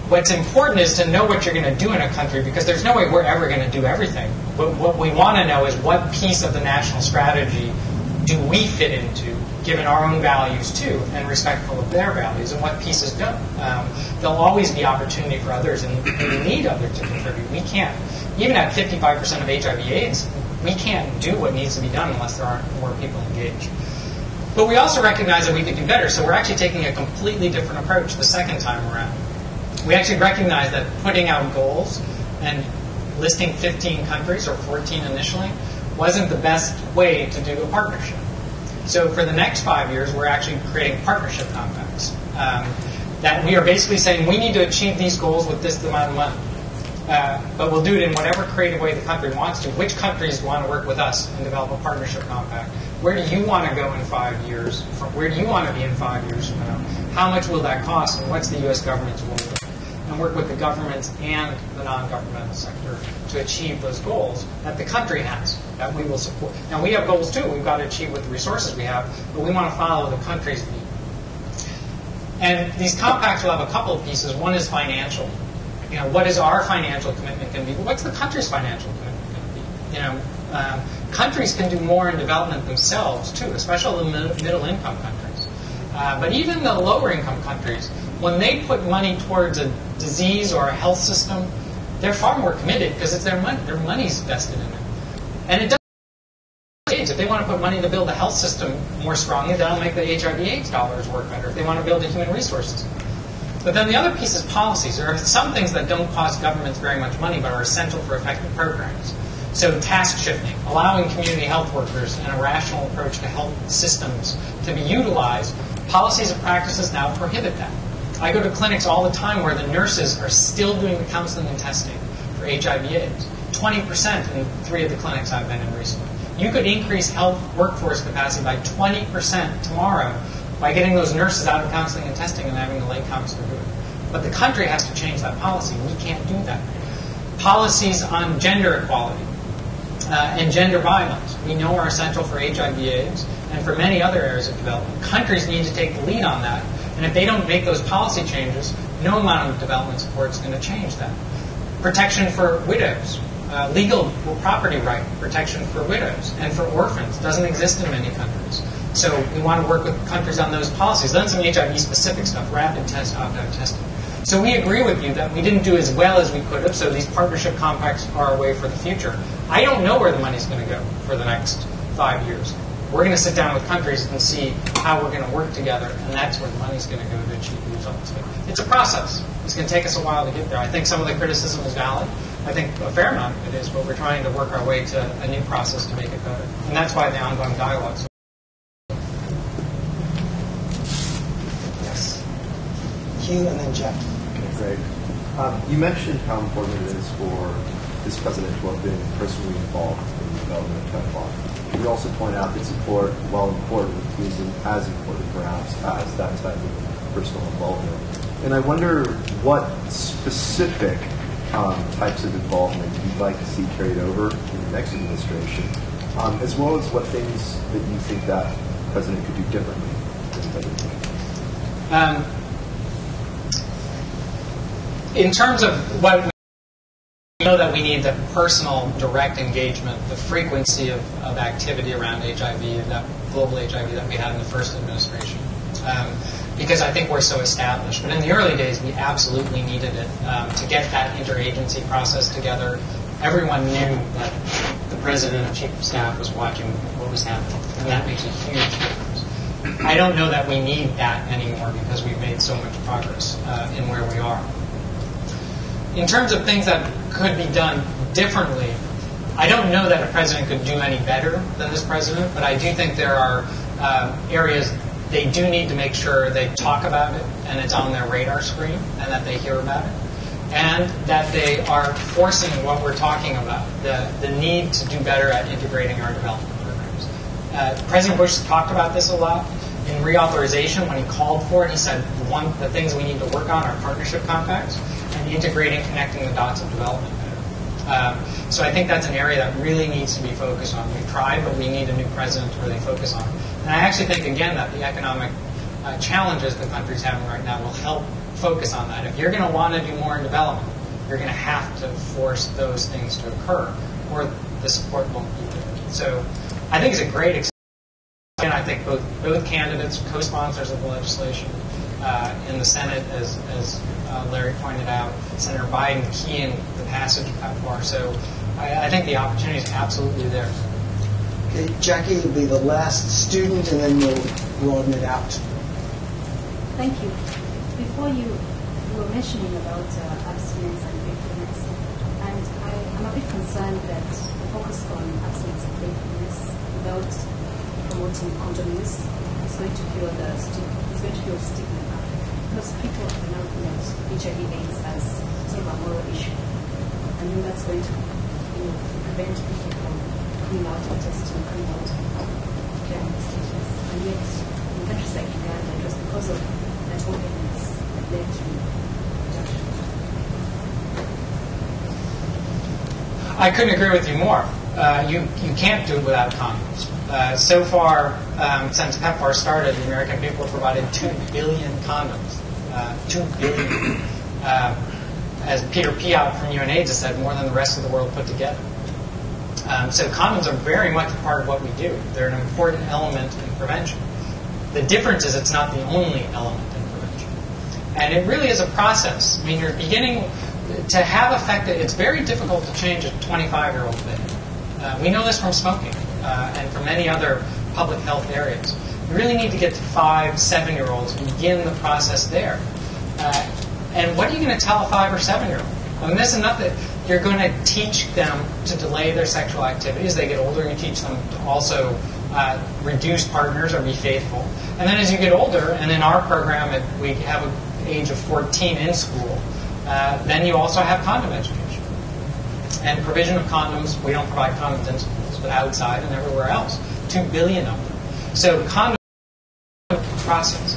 What's important is to know what you're going to do in a country, because there's no way we're ever going to do everything. What we want to know is what piece of the national strategy do we fit into, given our own values too, and respectful of their values, and what pieces don't. There'll always be opportunity for others, and we need others to contribute. We can't, even at 55% of HIV/AIDS, we can't do what needs to be done unless there aren't more people engaged. But we also recognize that we could do better, so we're actually taking a completely different approach the second time around. We actually recognize that putting out goals and listing 15 countries, or 14 initially, wasn't the best way to do a partnership. So for the next 5 years, we're actually creating partnership compacts. That we are basically saying we need to achieve these goals with this amount of money. But we'll do it in whatever creative way the country wants to. Which countries want to work with us and develop a partnership compact? Where do you want to go in 5 years? Where do you want to be in 5 years from now? How much will that cost? And what's the U.S. government's role? And work with the governments and the non-governmental sector to achieve those goals that the country has, that we will support. Now, we have goals too. We've got to achieve with the resources we have, but we want to follow the country's lead. And these compacts will have a couple of pieces. One is financial. You know, what is our financial commitment going to be? What's the country's financial commitment going to be? You know, countries can do more in development themselves too, especially the middle-income countries. But even the lower-income countries, when they put money towards a disease or a health system, they're far more committed because it's their money. Their money's vested in it. And it doesn't. If they want to put money to build a health system more strongly, that'll make the HIV/AIDS dollars work better. If they want to build a human resources. But then the other piece is policies. There are some things that don't cost governments very much money but are essential for effective programs. So task shifting, allowing community health workers and a rational approach to health systems to be utilized. Policies and practices now prohibit that. I go to clinics all the time where the nurses are still doing the counseling and testing for HIV/AIDS. 20% in 3 of the clinics I've been in recently. You could increase health workforce capacity by 20% tomorrow by getting those nurses out of counseling and testing and having the lay counselor do it. But the country has to change that policy. We can't do that. Policies on gender equality and gender violence, we know are essential for HIV/AIDS and for many other areas of development. Countries need to take the lead on that. And if they don't make those policy changes, no amount of development support is going to change that. Protection for widows, legal property right protection for widows and for orphans doesn't exist in many countries. So we want to work with countries on those policies. Then some HIV-specific stuff, rapid test, opt-out testing. So we agree with you that we didn't do as well as we could have, so these partnership compacts are a way for the future. I don't know where the money's going to go for the next 5 years. We're going to sit down with countries and see how we're going to work together, and that's where the money's going to go to achieve the results. But it's a process. It's going to take us a while to get there. I think some of the criticism is valid. I think a fair amount of it is, but we're trying to work our way to a new process to make it better. And that's why the ongoing dialogue is so Yes. Hugh and then Jeff. Okay, great. You mentioned how important it is for this president to have been personally involved in the development of Pepfar. We also point out that support, while important, isn't as important perhaps as that type of personal involvement. And I wonder what specific types of involvement you'd like to see carried over in the next administration, as well as what things that you think that president could do differently than the president. In terms of what we know, that we need the personal, direct engagement, the frequency of activity around HIV and that global HIV that we had in the first administration. because I think we're so established. But in the early days, we absolutely needed it to get that interagency process together. Everyone knew that the president and chief of staff was watching what was happening, and that makes a huge difference. I don't know that we need that anymore because we've made so much progress in where we are. In terms of things that could be done differently, I don't know that a president could do any better than this president, but I do think there are areas they do need to make sure they talk about it and it's on their radar screen and that they hear about it, and that they are forcing what we're talking about, the need to do better at integrating our development programs. President Bush talked about this a lot. In reauthorization, when he called for it, he said the things we need to work on are partnership compacts and integrating, connecting the dots of development better. So I think that's an area that really needs to be focused on. We've tried, but we need a new president to really focus on. And I actually think, again, that the economic challenges the country's having right now will help focus on that. If you're going to want to do more in development, you're going to have to force those things to occur, or the support won't be there. So I think it's a great example. And I think both candidates, co-sponsors of the legislation in the Senate, as Larry pointed out, Senator Biden keying the passage of Pepfar. So I think the opportunity is absolutely there. Okay, Jackie will be the last student, and then we'll broaden it out. Thank you. Before you were mentioning about abstinence and faithfulness, and I'm a bit concerned that the focus on abstinence and faithfulness without promoting condom use is going to fuel stigma, because people are now looking at HIV/AIDS as sort of a moral issue, and then that's going to prevent people from coming out and testing, coming out and declaring the status. And yet, in countries like Uganda, it was because of that openness that led to reduction. I couldn't agree with you more. You can't do it without condoms. So far, since Pepfar started, the American people have provided 2 billion condoms. 2 billion. As Peter Piot from UNAIDS has said, more than the rest of the world put together. So condoms are very much a part of what we do. They're an important element in prevention. The difference is it's not the only element in prevention. And it really is a process. I mean, you're beginning to have effect. It's very difficult to change a 25-year-old thing. We know this from smoking and from many other public health areas. You really need to get to 5-, 7-year-olds and begin the process there. And what are you going to tell a 5- or 7-year-old? I mean, this is enough that you're going to teach them to delay their sexual activity. As they get older, you teach them to also reduce partners or be faithful. And then as you get older, and in our program, we have an age of 14 in school, then you also have condom education. And provision of condoms, we don't provide condoms in schools, but outside and everywhere else. 2 billion of them. So condom process.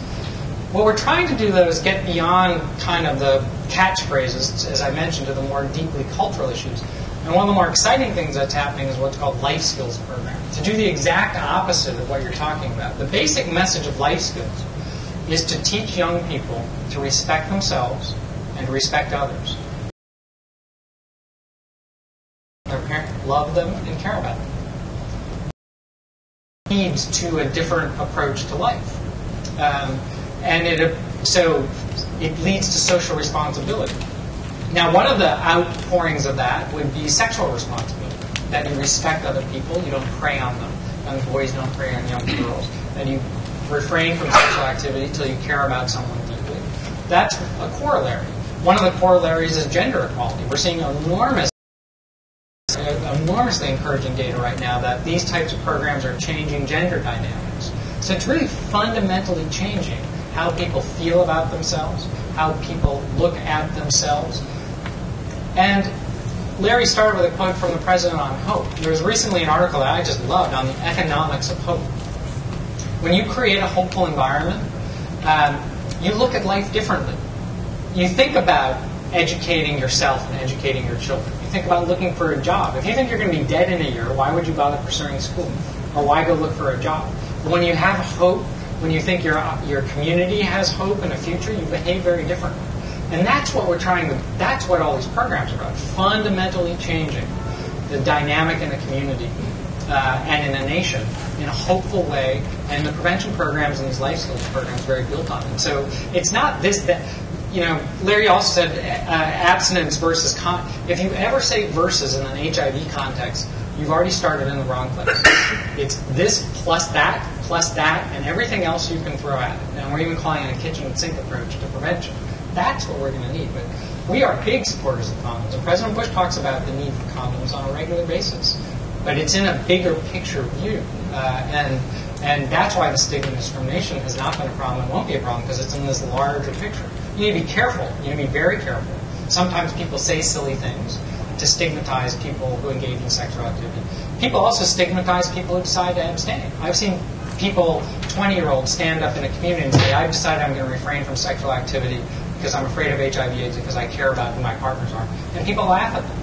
What we're trying to do, though, is get beyond kind of the catchphrases, as I mentioned, to the more deeply cultural issues. And one of the more exciting things that's happening is what's called life skills program. To do the exact opposite of what you're talking about. The basic message of life skills is to teach young people to respect themselves and to respect others. Their parents love them and care about them. It leads to a different approach to life. So it leads to social responsibility. Now, one of the outpourings of that would be sexual responsibility. That you respect other people, you don't prey on them. Young boys don't prey on young girls. And you refrain from sexual activity until you care about someone deeply. That's a corollary. One of the corollaries is gender equality. We're seeing enormously encouraging data right now that these types of programs are changing gender dynamics. So it's really fundamentally changing how people feel about themselves, how people look at themselves. And Larry started with a quote from the president on hope. There was recently an article that I just loved on the economics of hope. When you create a hopeful environment, you look at life differently. You think about educating yourself and educating your children. You think about looking for a job. If you think you're going to be dead in a year, why would you bother pursuing school? Or why go look for a job? When you have hope, when you think your community has hope in a future, you behave very differently. And that's what that's what all these programs are about, fundamentally changing the dynamic in the community. and in a nation in a hopeful way, and the prevention programs and these life skills programs very built on it. So it's not this that. Larry also said abstinence versus if you ever say versus in an HIV context, you've already started in the wrong place. It's this plus that, and everything else you can throw at it. And we're even calling it a kitchen sink approach to prevention. That's what we're going to need. But we are big supporters of condoms. And President Bush talks about the need for condoms on a regular basis. But it's in a bigger picture view. And that's why the stigma and discrimination has not been a problem and won't be a problem, because it's in this larger picture. You need to be careful. You need to be very careful. Sometimes people say silly things to stigmatize people who engage in sexual activity. People also stigmatize people who decide to abstain. I've seen people, 20-year-olds, stand up in a community and say, I've decided I'm going to refrain from sexual activity because I'm afraid of HIV/AIDS, because I care about who my partners are. And people laugh at them.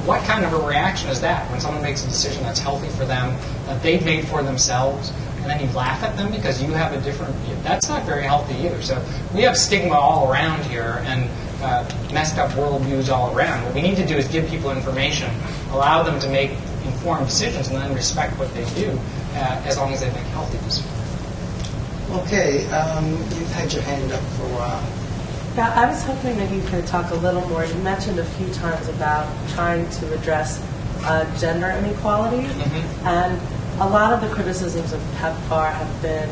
What kind of a reaction is that when someone makes a decision that's healthy for them, that they've made for themselves, and then you laugh at them because you have a different view? That's not very healthy either. So we have stigma all around here and messed up worldviews all around. What we need to do is give people information, allow them to make informed decisions, and then respect what they do as long as they make healthy decisions. Okay, you've had your hand up for a while. Yeah, I was hoping maybe you could talk a little more. You mentioned a few times about trying to address gender inequality, and a lot of the criticisms of Pepfar have been,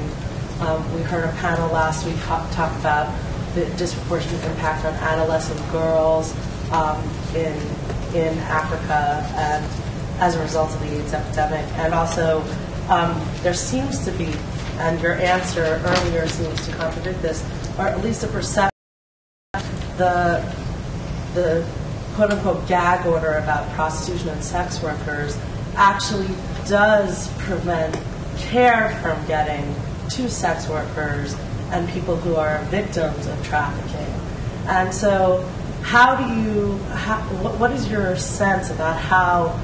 we heard a panel last week talk about the disproportionate impact on adolescent girls in Africa and as a result of the AIDS epidemic. And also, there seems to be, and your answer earlier seems to contradict this, or at least a perception, the quote-unquote gag order about prostitution and sex workers actually does prevent care from getting to sex workers and people who are victims of trafficking. And so what is your sense about how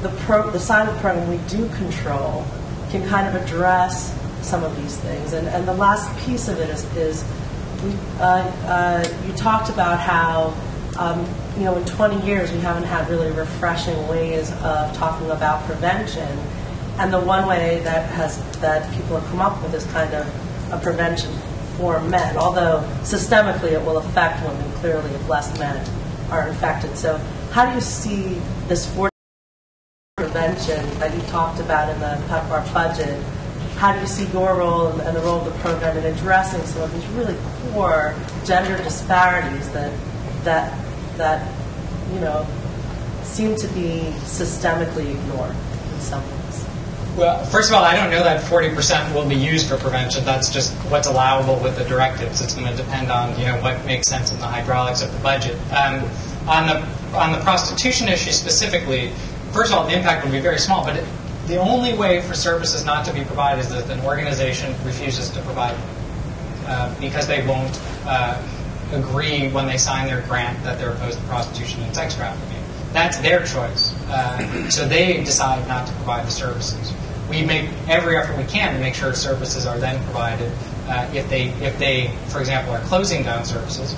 the side of the program we do control can kind of address some of these things? And the last piece of it is you talked about how in 20 years we haven't had really refreshing ways of talking about prevention, and the one way that people have come up with is kind of a prevention for men, although systemically it will affect women clearly if less men are infected. So how do you see this for prevention that you talked about in the Pepfar budget? How do you see your role and the role of the program in addressing some of these really core gender disparities that seem to be systemically ignored in some ways? Well, first of all, I don't know that 40% will be used for prevention. That's just what's allowable with the directives. It's going to depend on what makes sense in the hydraulics of the budget. On the prostitution issue specifically, first of all, the impact will be very small, but the only way for services not to be provided is that an organization refuses to provide them because they won't agree when they sign their grant that they're opposed to prostitution and sex trafficking. That's their choice. So they decide not to provide the services. We make every effort we can to make sure services are then provided if they, for example, are closing down services.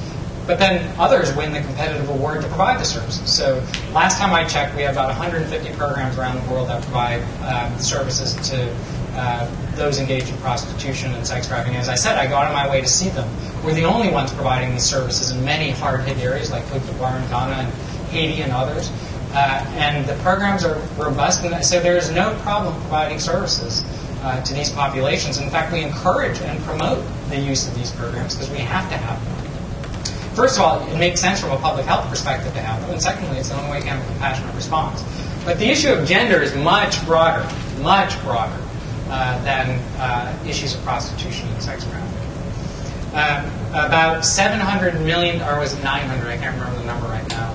But then others win the competitive award to provide the services. So last time I checked, we have about 150 programs around the world that provide services to those engaged in prostitution and sex trafficking. As I said, I go out of my way to see them. We're the only ones providing these services in many hard-hit areas like Cote d'Ivoire and Ghana and Haiti and others. And the programs are robust, and so there is no problem providing services to these populations. In fact, we encourage and promote the use of these programs because we have to have them. First of all, it makes sense from a public health perspective to have them, and secondly, it's the only way you can have a compassionate response. But the issue of gender is much broader than issues of prostitution and sex trafficking. About 700 million, or was it 900, I can't remember the number right now,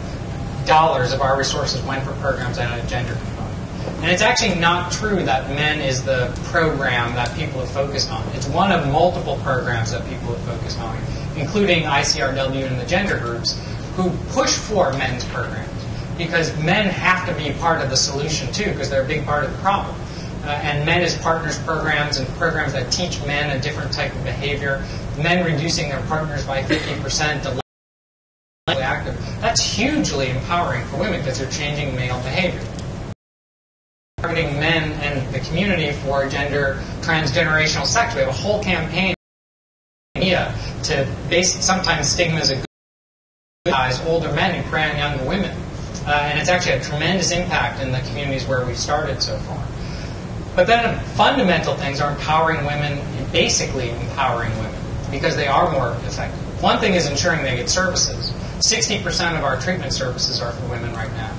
dollars of our resources went for programs that had a gender component. And it's actually not true that men is the program that people have focused on. It's one of multiple programs that people have focused on, including ICRW and the gender groups, who push for men's programs because men have to be part of the solution too, because they're a big part of the problem. And men as partners programs and programs that teach men a different type of behavior, men reducing their partners by 50% to active. That's hugely empowering for women because they're changing male behavior. targeting men and the community for gender transgenerational sex. We have a whole campaign to sometimes stigma is a good guys, older men and prey on younger women. And it's actually had a tremendous impact in the communities where we've started so far. But then fundamental things are empowering women, basically empowering women, because they are more effective. One thing is ensuring they get services. 60% of our treatment services are for women right now.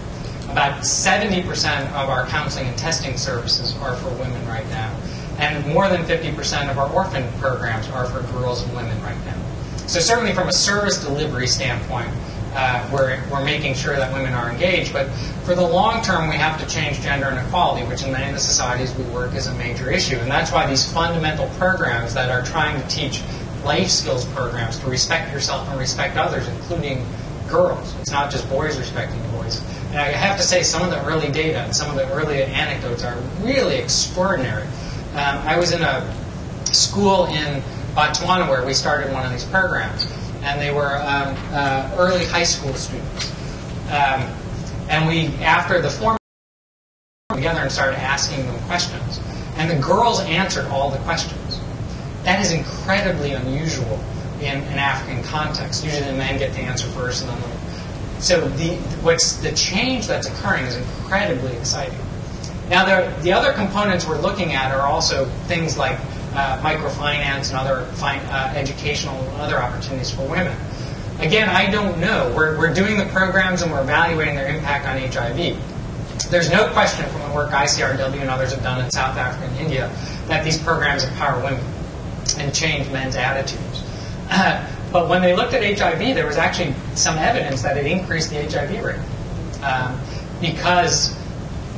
About 70% of our counseling and testing services are for women right now. And more than 50% of our orphan programs are for girls and women right now. So certainly from a service delivery standpoint, we're making sure that women are engaged. But for the long term, we have to change gender inequality, which in many of the societies we work is a major issue. And that's why these fundamental programs that are trying to teach life skills programs to respect yourself and respect others, including girls. It's not just boys respecting boys. And I have to say, some of the early data and some of the early anecdotes are really extraordinary. I was in a school in Botswana where we started one of these programs, and they were early high school students. And we, after the form, together and started asking them questions. And the girls answered all the questions. That is incredibly unusual in an African context. Usually the men get to answer first, and then so the change that's occurring is incredibly exciting. Now, the other components we're looking at are also things like microfinance and other educational and other opportunities for women. Again, I don't know. We're doing the programs and we're evaluating their impact on HIV. There's no question from the work ICRW and others have done in South Africa and India that these programs empower women and change men's attitudes. But when they looked at HIV, there was actually some evidence that it increased the HIV rate. Because,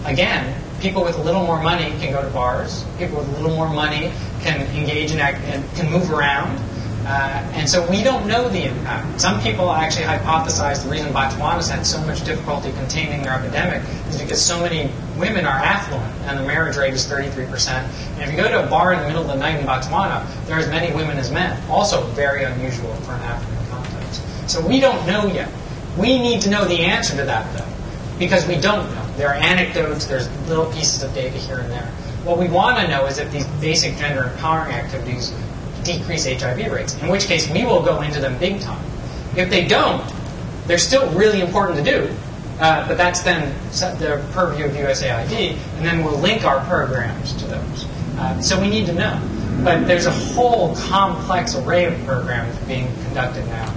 again, people with a little more money can go to bars. People with a little more money can engage in and can move around. And so we don't know the impact. Some people actually hypothesize the reason Botswana's had so much difficulty containing their epidemic is because so many women are affluent and the marriage rate is 33%. And if you go to a bar in the middle of the night in Botswana, there are as many women as men. Also very unusual for an African context. So we don't know yet. We need to know the answer to that, though, because we don't know. There are anecdotes, there's little pieces of data here and there. What we want to know is if these basic gender empowering activities decrease HIV rates, in which case we will go into them big time. If they don't, they're still really important to do, but that's then the purview of USAID, and then we'll link our programs to those. So we need to know. But there's a whole complex array of programs being conducted now.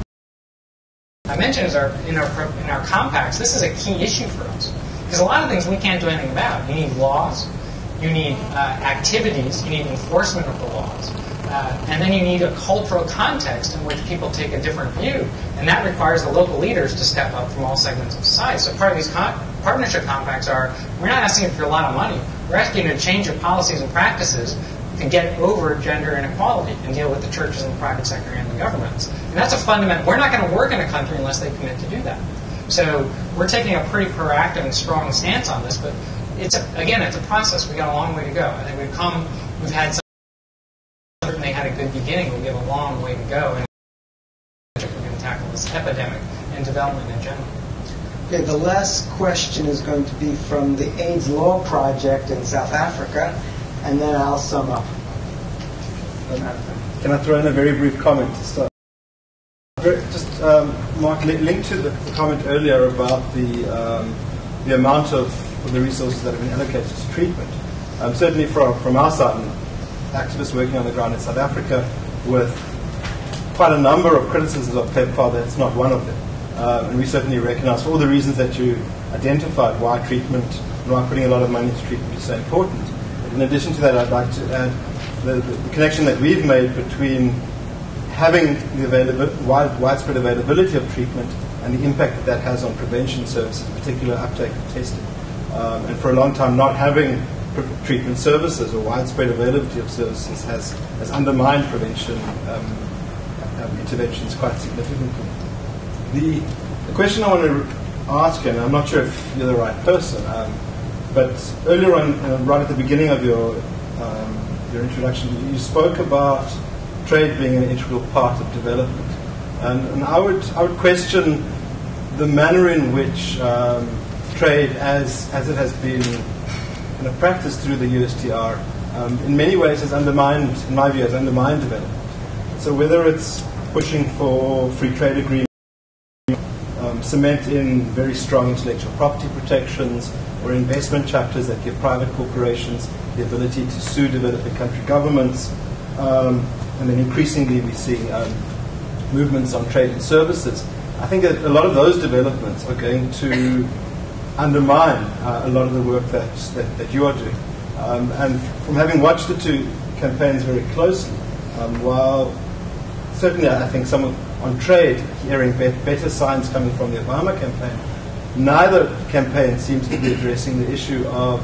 I mentioned in our compacts, this is a key issue for us. Because a lot of things we can't do anything about. You need laws, you need activities, you need enforcement of the laws. And then you need a cultural context in which people take a different view. And that requires the local leaders to step up from all segments of society. So part of these partnership compacts are, we're not asking for a lot of money. We're asking you to change your policies and practices to get over gender inequality and deal with the churches and the private sector and the governments. And that's a fundamental. We're not going to work in a country unless they commit to do that. So we're taking a pretty proactive and strong stance on this. But it's a process. We've got a long way to go. I think we've had some. Certainly had a good beginning, but we have a long way to go, and we're going to tackle this epidemic and development in general. Okay, the last question is going to be from the AIDS Law Project in South Africa, and then I'll sum up. Can I throw in a very brief comment to start? Just, Mark, linked to the comment earlier about the amount of the resources that have been allocated to treatment. Certainly from our side, activists working on the ground in South Africa, with quite a number of criticisms of Pepfar, that's not one of them. And we certainly recognize, for all the reasons that you identified, why treatment, and why putting a lot of money into treatment is so important. But in addition to that, I'd like to add the connection that we've made between having the widespread availability of treatment and the impact that has on prevention services, in particular uptake of testing. And for a long time, not having treatment services or widespread availability of services has undermined prevention interventions quite significantly. The question I want to ask you, and I'm not sure if you're the right person, but earlier on, right at the beginning of your introduction, you spoke about trade being an integral part of development, and I would question the manner in which trade, as it has been kind of practice through the USTR in many ways has undermined, in my view, has undermined development. So whether it's pushing for free trade agreements, cement in very strong intellectual property protections, or investment chapters that give private corporations the ability to sue developing country governments, and then increasingly we see movements on trade and services. I think that a lot of those developments are going to undermine a lot of the work that you are doing. And from having watched the two campaigns very closely, while certainly I think some on trade, hearing better signs coming from the Obama campaign, neither campaign seems to be addressing the issue of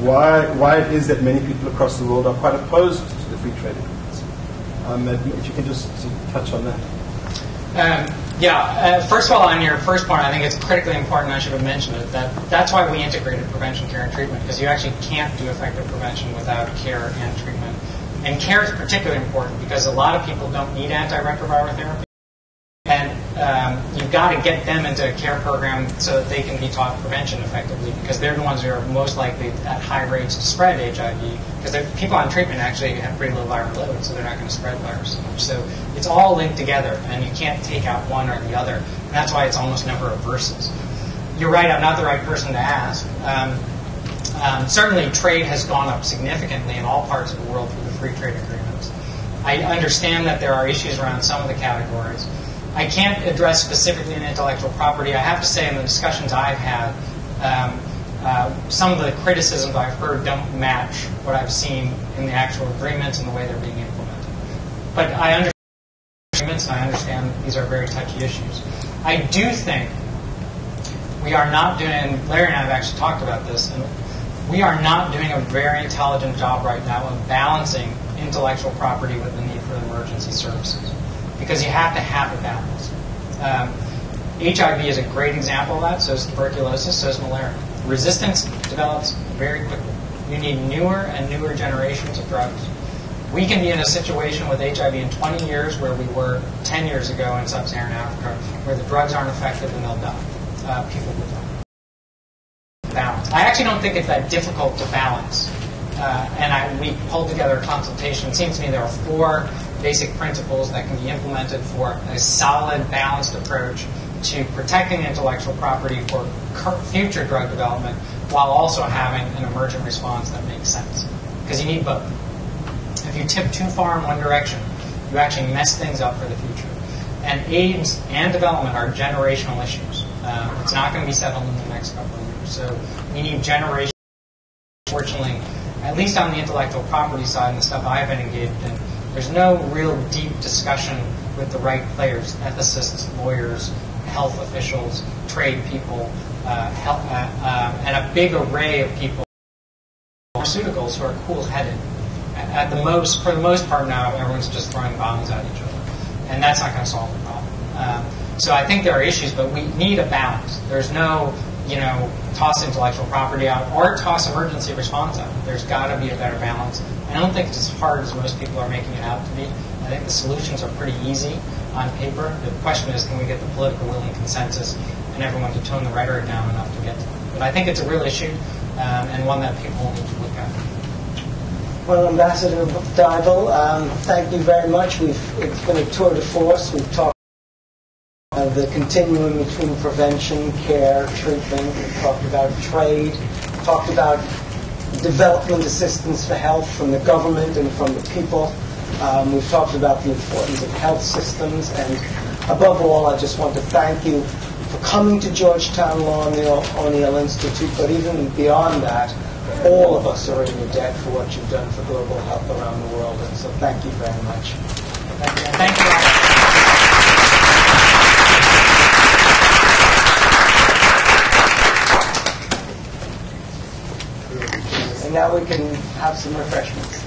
why it is that many people across the world are quite opposed to the free trade agreements. If you can just touch on that. First of all, on your first point, I think it's critically important, I should have mentioned it, that's why we integrated prevention, care, and treatment, because you actually can't do effective prevention without care and treatment. And care is particularly important because a lot of people don't need antiretroviral therapy. And you've got to get them into a care program so that they can be taught prevention effectively, because they're the ones who are most likely at high rates to spread HIV, because people on treatment actually have pretty low viral load, so they're not going to spread the virus so much. So it's all linked together, and you can't take out one or the other. And that's why it's almost never a versus. You're right, I'm not the right person to ask. Certainly trade has gone up significantly in all parts of the world through the free trade agreements. I understand that there are issues around some of the categories. I can't address specifically in intellectual property. I have to say in the discussions I've had, some of the criticisms I've heard don't match what I've seen in the actual agreements and the way they're being implemented. But I understand agreements, and I understand these are very touchy issues. I do think we are not doing, Larry and I have actually talked about this, and we are not doing a very intelligent job right now of balancing intellectual property with the need for emergency services, because you have to have a balance. HIV is a great example of that, so is tuberculosis, so is malaria. Resistance develops very quickly. You need newer and newer generations of drugs. We can be in a situation with HIV in 20 years where we were 10 years ago in sub-Saharan Africa, where the drugs aren't effective and they'll die. People will die. Balance. I actually don't think it's that difficult to balance. We pulled together a consultation. It seems to me there are 4 basic principles that can be implemented for a solid, balanced approach to protecting intellectual property for future drug development while also having an emergent response that makes sense. Because you need both. If you tip too far in one direction, you actually mess things up for the future. And AIDS and development are generational issues. It's not going to be settled in the next couple of years. So we need generations. Fortunately, at least on the intellectual property side and the stuff I've been engaged in, there's no real deep discussion with the right players, ethicists, lawyers, health officials, trade people, and a big array of people, pharmaceuticals, who are cool-headed. For the most part now, everyone's just throwing bombs at each other. And that's not going to solve the problem. So I think there are issues, but we need a balance. There's no, toss intellectual property out or toss emergency response out. There's got to be a better balance. I don't think it's as hard as most people are making it out to be. I think the solutions are pretty easy on paper. The question is, can we get the political will and consensus and everyone to tone the rhetoric down enough to get to it? But I think it's a real issue and one that people need to look at. Well, Ambassador Dybul, thank you very much. It's been a tour de force. We've talked about the continuum between prevention, care, treatment. We've talked about trade. We've talked about development assistance for health from the government and from the people. We've talked about the importance of health systems. And above all, I just want to thank you for coming to Georgetown Law and the O'Neill Institute. But even beyond that, all of us are in your debt for what you've done for global health around the world. And so thank you very much. Thank you. And now we can have some refreshments.